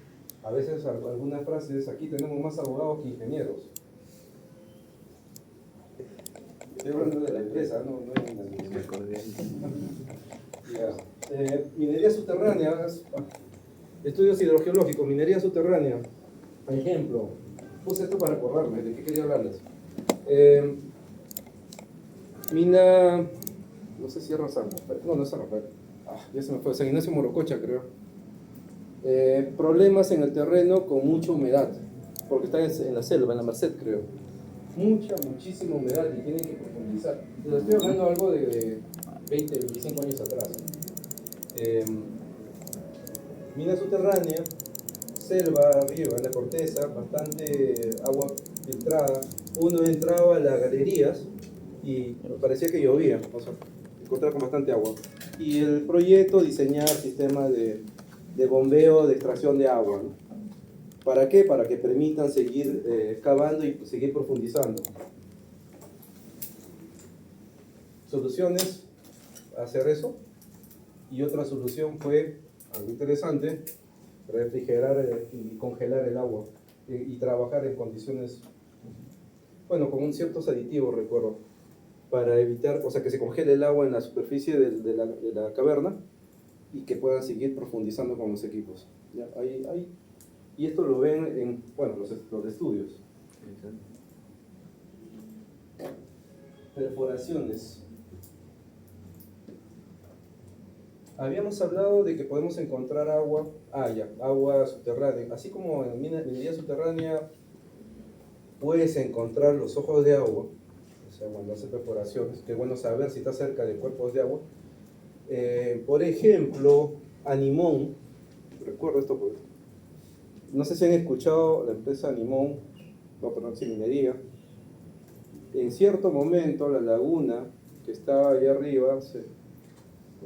A veces algunas frases, aquí tenemos más abogados que ingenieros. Estoy hablando de la empresa, no en la ya. Minería subterránea, estudios hidrogeológicos, minería subterránea. Ejemplo, puse esto para acordarme de qué quería hablarles. Mina, no sé si es San Rafael, no es San Rafael, ya se me fue, San Ignacio Morococha creo. Problemas en el terreno con mucha humedad, porque está en la selva, en la Merced creo. Muchísima humedad y tienen que profundizar. Les estoy hablando algo de 20, 25 años atrás. Mina subterránea, selva arriba, en la corteza, bastante agua filtrada. Uno entraba a las galerías y parecía que llovía, o sea, encontraba con bastante agua. Y el proyecto, diseñar sistemas de bombeo, de extracción de agua, ¿no? ¿Para qué? Para que permitan seguir excavando y seguir profundizando. Soluciones, hacer eso. Y otra solución fue, algo interesante, refrigerar y congelar el agua y trabajar en condiciones, bueno, con ciertos aditivos, recuerdo, para evitar, o sea, que se congele el agua en la superficie de la caverna y que puedan seguir profundizando con los equipos. ¿Ya? Y esto lo ven en, bueno, los estudios. Perforaciones. Habíamos hablado de que podemos encontrar agua subterránea. Así como en minería subterránea puedes encontrar los ojos de agua, o sea, cuando hace perforaciones, que es bueno saber si está cerca de cuerpos de agua. Por ejemplo, Animón, recuerdo esto porque no sé si han escuchado la empresa Animón, no, perdón, sí, minería. En cierto momento la laguna que estaba ahí arriba,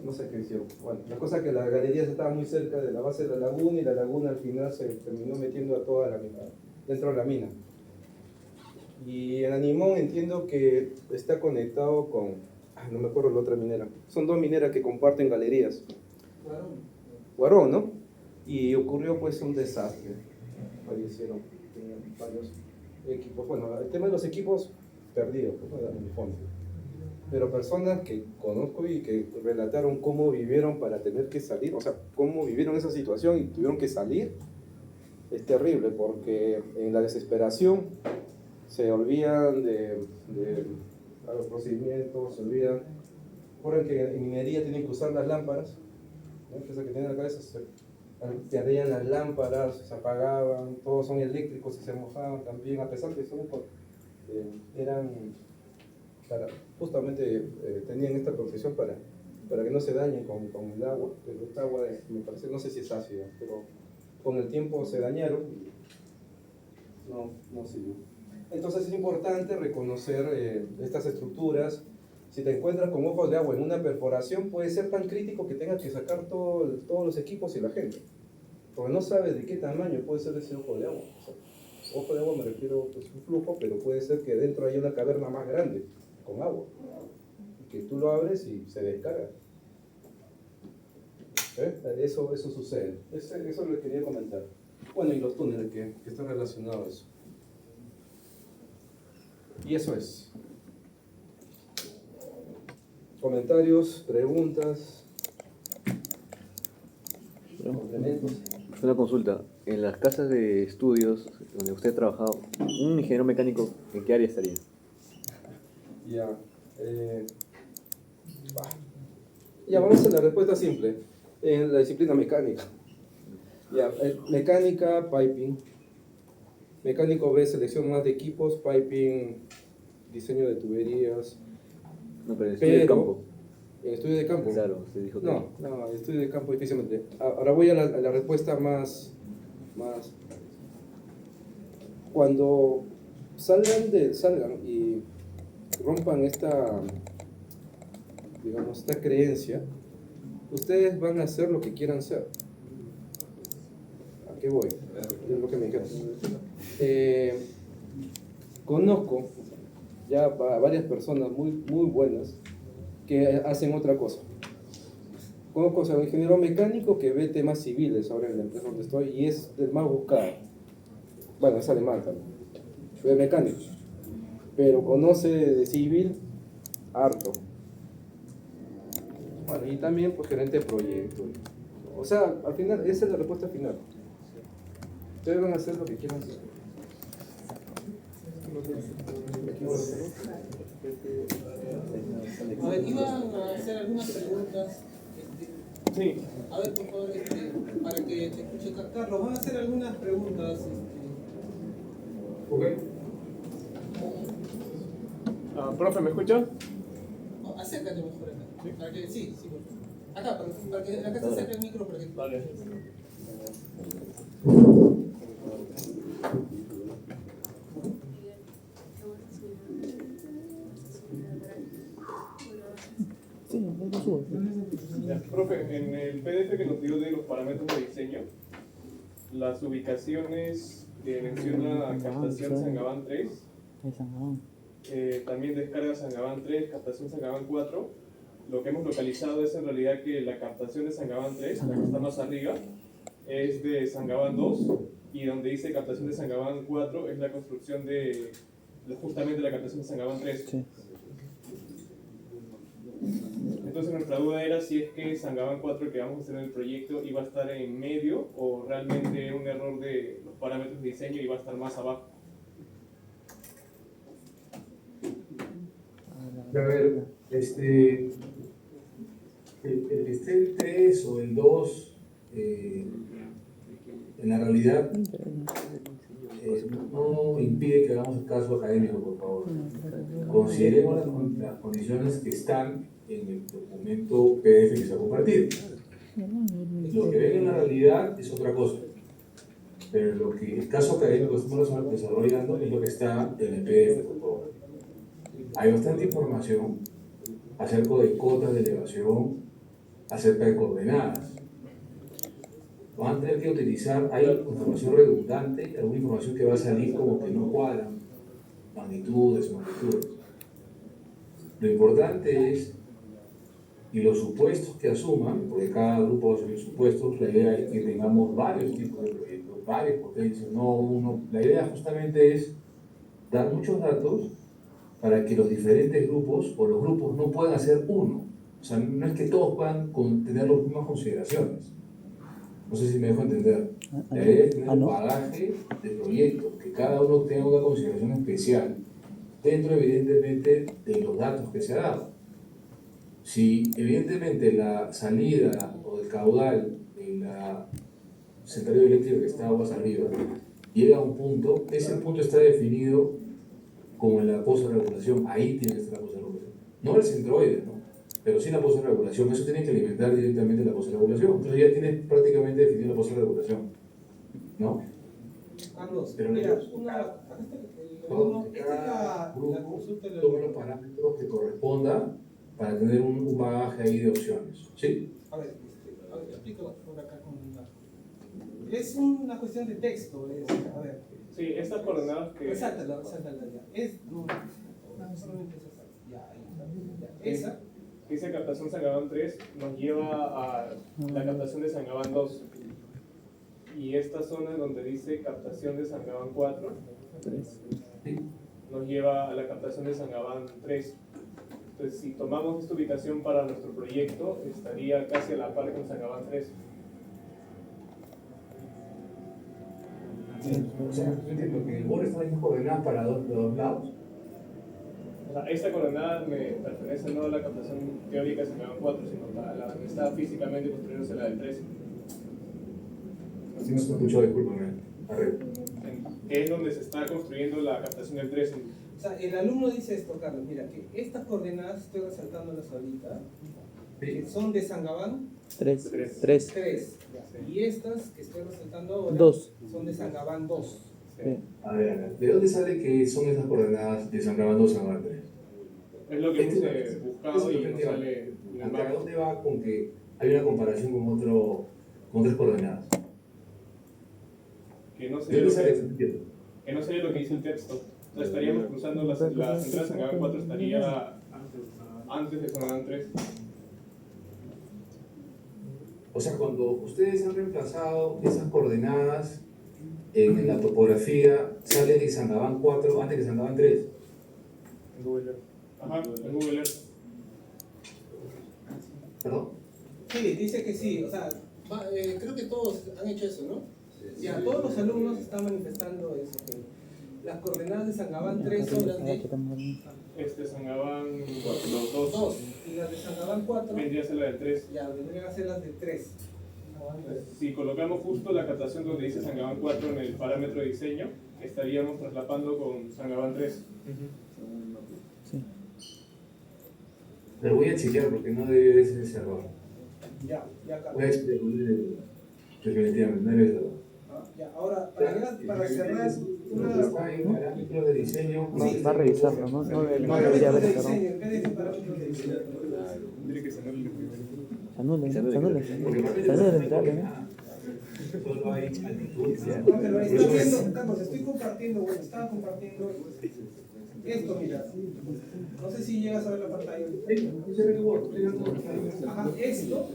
no sé qué hicieron. Bueno, la cosa es que las galerías estaban muy cerca de la base de la laguna y la laguna al final se terminó metiendo a toda la mina, dentro de la mina. Y en Animón entiendo que está conectado con, no me acuerdo la otra minera. Son dos mineras que comparten galerías. Guarón, ¿no? Y ocurrió pues un desastre. Fallecieron, tenían varios equipos. Bueno, el tema de los equipos perdidos, pues, en el fondo. Pero personas que conozco y que relataron cómo vivieron para tener que salir, o sea, cómo vivieron esa situación y tuvieron que salir, es terrible porque en la desesperación se olvidan de los procedimientos, se olvidan. Recuerden que en minería tienen que usar las lámparas, ¿no? Esa que tienen en la cabeza, se perdían las lámparas, se apagaban, todos son eléctricos y se mojaban también, a pesar que eran, justamente tenían esta protección para que no se dañen con el agua, pero esta agua me parece, no sé si es ácida, pero con el tiempo se dañaron y no sirvió. Entonces es importante reconocer estas estructuras. Si te encuentras con ojos de agua en una perforación, puede ser tan crítico que tengas que sacar todos los equipos y la gente, porque no sabes de qué tamaño puede ser ese ojo de agua. O sea, ojo de agua me refiero a un flujo, pero puede ser que dentro haya una caverna más grande con agua, y que tú lo abres y se descarga. Eso sucede. Eso les quería comentar. Bueno, y los túneles que están relacionados a eso. Y eso es. Comentarios, preguntas, complementos. Una consulta. En las casas de estudios donde usted ha trabajado, un ingeniero mecánico, ¿en qué área estaría? Ya. Ya, vamos a la respuesta simple. En la disciplina mecánica. Ya, mecánica, piping. Mecánico ve selección más de equipos, piping, diseño de tuberías. No, pero en estudio de campo. En estudio de campo. Claro, usted dijo que No, en estudio de campo difícilmente. Ahora voy a la respuesta más. Cuando salgan y rompan esta creencia, ustedes van a hacer lo que quieran ser. ¿A qué voy? Es lo que me dijeron. Conozco ya varias personas muy buenas que hacen otra cosa. Conozco a un ingeniero mecánico que ve temas civiles ahora en la empresa donde estoy y es el más buscado. Bueno, es alemán también. Ve mecánico, pero conoce de civil harto. Bueno, y también pues gerente de proyecto. O sea, al final, esa es la respuesta final. Ustedes van a hacer lo que quieran hacer. A ver, iban a hacer algunas preguntas. Sí. A ver, por favor, para que te escuche Carlos, van a hacer algunas preguntas. ¿Ok? Profe, ¿me escucha? Acércate mejor acá. Para que, sí, por favor. Acá, para que acá se acerque el micro para que. Vale. Sí, no sube. Ya, profe, en el PDF que nos dio de los parámetros de diseño, las ubicaciones que menciona captación Saint-Gobain 3, también descarga Saint-Gobain 3, captación Saint-Gobain 4, lo que hemos localizado es en realidad que la captación de Saint-Gobain 3, la que está más arriba, es de Saint-Gobain 2, y donde dice captación de Saint-Gobain 4 es la construcción de justamente la captación de Saint-Gobain 3. Sí. Entonces nuestra duda era si es que Saint-Gobain 4 que vamos a hacer en el proyecto iba a estar en medio o realmente era un error de los parámetros de diseño y iba a estar más abajo. A ver, el 3 o el 2, en la realidad, no impide que hagamos caso académico, por favor. Consideremos las condiciones que están en el documento PDF que se ha compartido. Lo que ven en la realidad es otra cosa, pero lo que el caso académico que estamos desarrollando es lo que está en el PDF, por favor. Hay bastante información acerca de cotas de elevación, acerca de coordenadas. Van a tener que utilizar, hay información redundante, alguna información que va a salir como que no cuadran, magnitudes. Lo importante es, y los supuestos que asuman, porque cada grupo va a asumir supuestos, la idea es que tengamos varios tipos de proyectos, varias potencias, no uno. La idea justamente es dar muchos datos para que los diferentes grupos o los grupos no puedan hacer uno. O sea, no es que todos puedan tener las mismas consideraciones. No sé si me dejo entender. La idea es tener un bagaje de proyectos, que cada uno tenga una consideración especial, dentro evidentemente de los datos que se ha dado. Si evidentemente la salida o el caudal de la central eléctrica que está aguas arriba llega a un punto, ese punto está definido como en la posta de regulación, ahí tiene que estar la posta de regulación. No el centroide, ¿no? Pero sí la posta de regulación, eso tiene que alimentar directamente la posta de regulación. Entonces ya tienes prácticamente definido la posta de regulación, ¿no? Carlos, Pero mira, cada grupo toma los parámetros que corresponda para tener un bagaje ahí de opciones, ¿sí? A ver, explico por acá con una. Es una cuestión de texto, a ver. Sí, estas coordenadas que... Resáltala ya. No, solamente esa. Ya, ahí está. Esa. Esa captación Saint-Gobain 3 nos lleva a la captación de Saint-Gobain 2. Y esta zona donde dice captación de Saint-Gobain 4 nos lleva a la captación de Saint-Gobain 3. Entonces, si tomamos esta ubicación para nuestro proyecto, estaría casi a la par con Saint-Gobain 3. O sea, yo entiendo que el borde está en coordenadas para los dos lados. O sea, esta coordenada me pertenece no a la captación teórica de Saint-Gobain 4, sino a la que está físicamente construyéndose la del 3. Así no se escuchó, discúlpame. Que es donde se está construyendo la captación del 3. O sea, el alumno dice esto, Carlos, mira, que estas coordenadas, estoy resaltándolas ahorita, que son de Saint-Gobain 3. Y estas que estoy resaltando ahora 2. son de Saint-Gobain 2. A ver, ¿de dónde sale que son esas coordenadas de Saint-Gobain 2 a Saint-Gobain 3? Es lo que hemos buscado y nos sale en el mapa. ¿A dónde va con que hay una comparación con otras coordenadas? Que no sería lo que dice el texto. O sea, estaríamos cruzando la central Saint-Gobain 4 estaría antes de Saint-Gobain 3. O sea, cuando ustedes han reemplazado esas coordenadas en la topografía, sale de Saint-Gobain 4 antes que Saint-Gobain 3. En Google Earth. Ajá, en Google Earth. ¿Perdón? Sí, dice que sí. O sea, creo que todos han hecho eso, ¿no? Ya, todos los alumnos están manifestando eso. Que las coordenadas de Sangabán 3 son las de Sangabán los dos. y las de Sangabán 4 vendría a ser la del 3. ya vendrían a ser las de 3. Si colocamos justo la captación donde dice Sangabán 4 en el parámetro de diseño, estaríamos traslapando con Sangabán 3. Pero voy a chequear porque no debe ser ese error. Ya, Voy a chequear. Definitivamente, no debe ser error. ya, ahora, para cerrar una... Está en parámetros de diseño. Va a revisarlo, ¿no? No debería haber parámetros error. de diseño, en vez de parámetros de diseño. Tiene que ser el primero. Se anula el entrada, ¿no? Solo hay altitud. No, pero está viendo, Carlos, estoy compartiendo, bueno, estaba compartiendo esto, mira. No sé si llegas a ver la pantalla. Ajá, esto,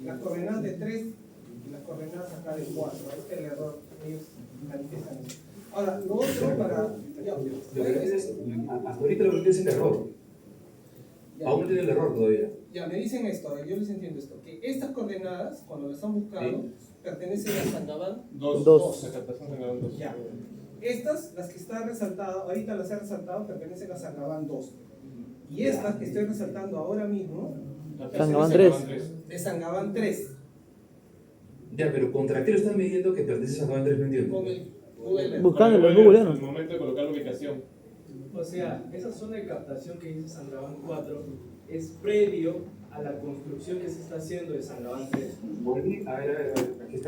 las coordenadas de 3 y las coordenadas acá de 4. Este es el error que ellos manifiestan. Ahora, lo otro para... Hasta ahorita lo que es el error. Aún no tiene el error todavía. Ya, me dicen esto, yo les entiendo esto, que estas coordenadas, cuando las han buscado, pertenecen a Sangabán 2. La captación Sangabán 2. Ya. Estas, las que están resaltadas, ahorita las he resaltado, pertenecen a Sangabán 2. Y estas que estoy resaltando ahora mismo, Sangabán 3. de Sangabán 3. Ya, pero ¿contra qué lo están midiendo que pertenece a Sangabán 3? No entiendo. Con el Google. Buscándolo en Google, ¿no? En el momento de colocar la ubicación. O sea, esa zona de captación que dice Sangabán 4 es previo a la construcción que se está haciendo de Sangabán 3. A ver,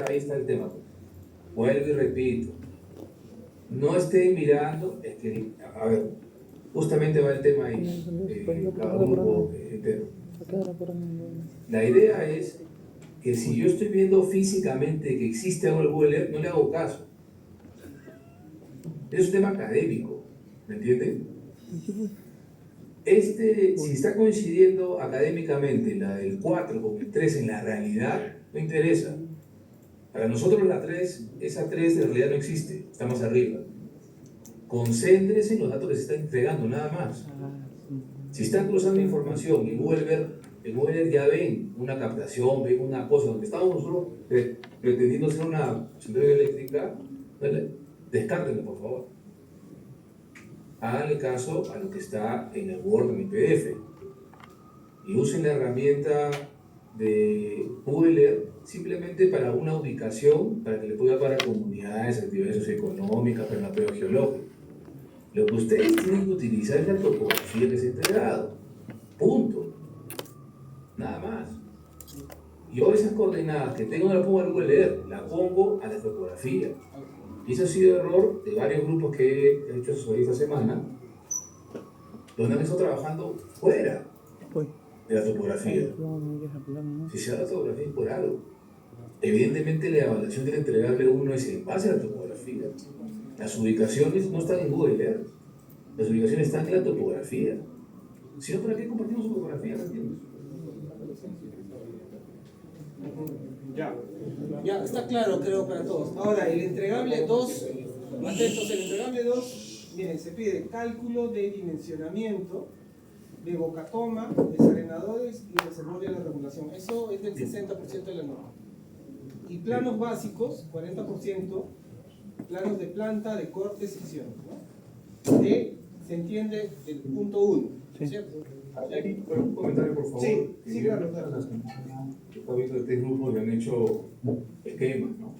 ahí está el tema. Vuelvo y repito. No estén mirando, es que, a ver, justamente va el tema ahí, cada grupo entero. La idea es que si yo estoy viendo físicamente que existe algo en Google Earth, no le hago caso. Es un tema académico, ¿me entienden? Si está coincidiendo académicamente la del 4 con el 3 en la realidad, no interesa. Para nosotros la 3, esa 3 en realidad no existe, está más arriba. Concéntrese en los datos que se están entregando, nada más. Si están cruzando información y en Google Earth ya ven una captación, ven una cosa, donde estamos nosotros pretendiendo hacer una central eléctrica, descártenlo por favor. Háganle caso a lo que está en el Word, en el PDF. Y usen la herramienta de Google Earth simplemente para una ubicación, para que le pueda para comunidades, actividades socioeconómicas, para el mapeo geológico. Lo que ustedes tienen que utilizar es la topografía que se ha entregado. Punto. Nada más. Yo esas coordenadas que tengo no las pongo en Google Earth, las pongo a la topografía. Y eso ha sido error de varios grupos que he hecho sobre esta semana, donde han estado trabajando fuera de la topografía. Si se da la topografía es por algo. Evidentemente la evaluación de entregarle uno es en base a la topografía. Las ubicaciones no están en Google Earth, las ubicaciones están en la topografía. Si no, ¿para qué compartimos su topografía? ¿Me entiendes? Ya, está claro, creo, para todos. Ahora, el entregable 2, atentos, el entregable 2, miren, se pide cálculo de dimensionamiento, de bocatoma, desarenadores y reservorio de la regulación. Eso es del 60% de la norma. Y planos básicos, 40%, planos de planta, de corte, sección. ¿No? Se entiende el punto 1, ¿cierto? Un comentario, por favor. Sí, claro, claro. He visto que este grupo le han hecho esquemas, ¿no?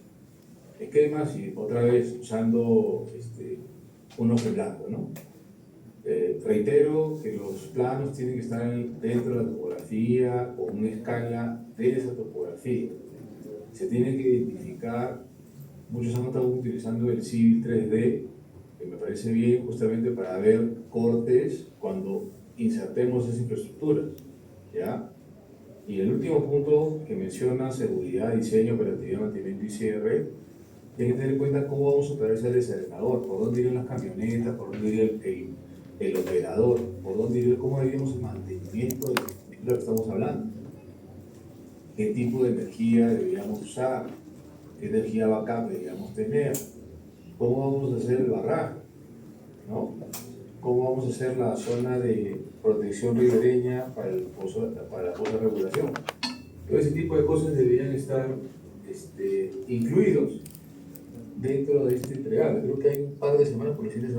Esquemas y otra vez usando un hoja en blanco, ¿no? Reitero que los planos tienen que estar dentro de la topografía o una escala de esa topografía. Se tiene que identificar, muchos han estado utilizando el Civil 3D, que me parece bien justamente para ver cortes cuando insertemos esas infraestructuras, ¿ya? Y el último punto que menciona seguridad, diseño, operatividad, mantenimiento y cierre, tiene que tener en cuenta cómo vamos a operar ese desarenador, por dónde irían las camionetas, por dónde iría el operador, por dónde iría, cómo haríamos el mantenimiento de lo que estamos hablando, qué tipo de energía deberíamos usar, qué energía backup deberíamos tener, cómo vamos a hacer el barraje, ¿no? cómo vamos a hacer la zona de protección ribereña para la fosa de regulación. Todo ese tipo de cosas deberían estar incluidos dentro de este entregable. Creo que hay un par de semanas, por el fin de semana.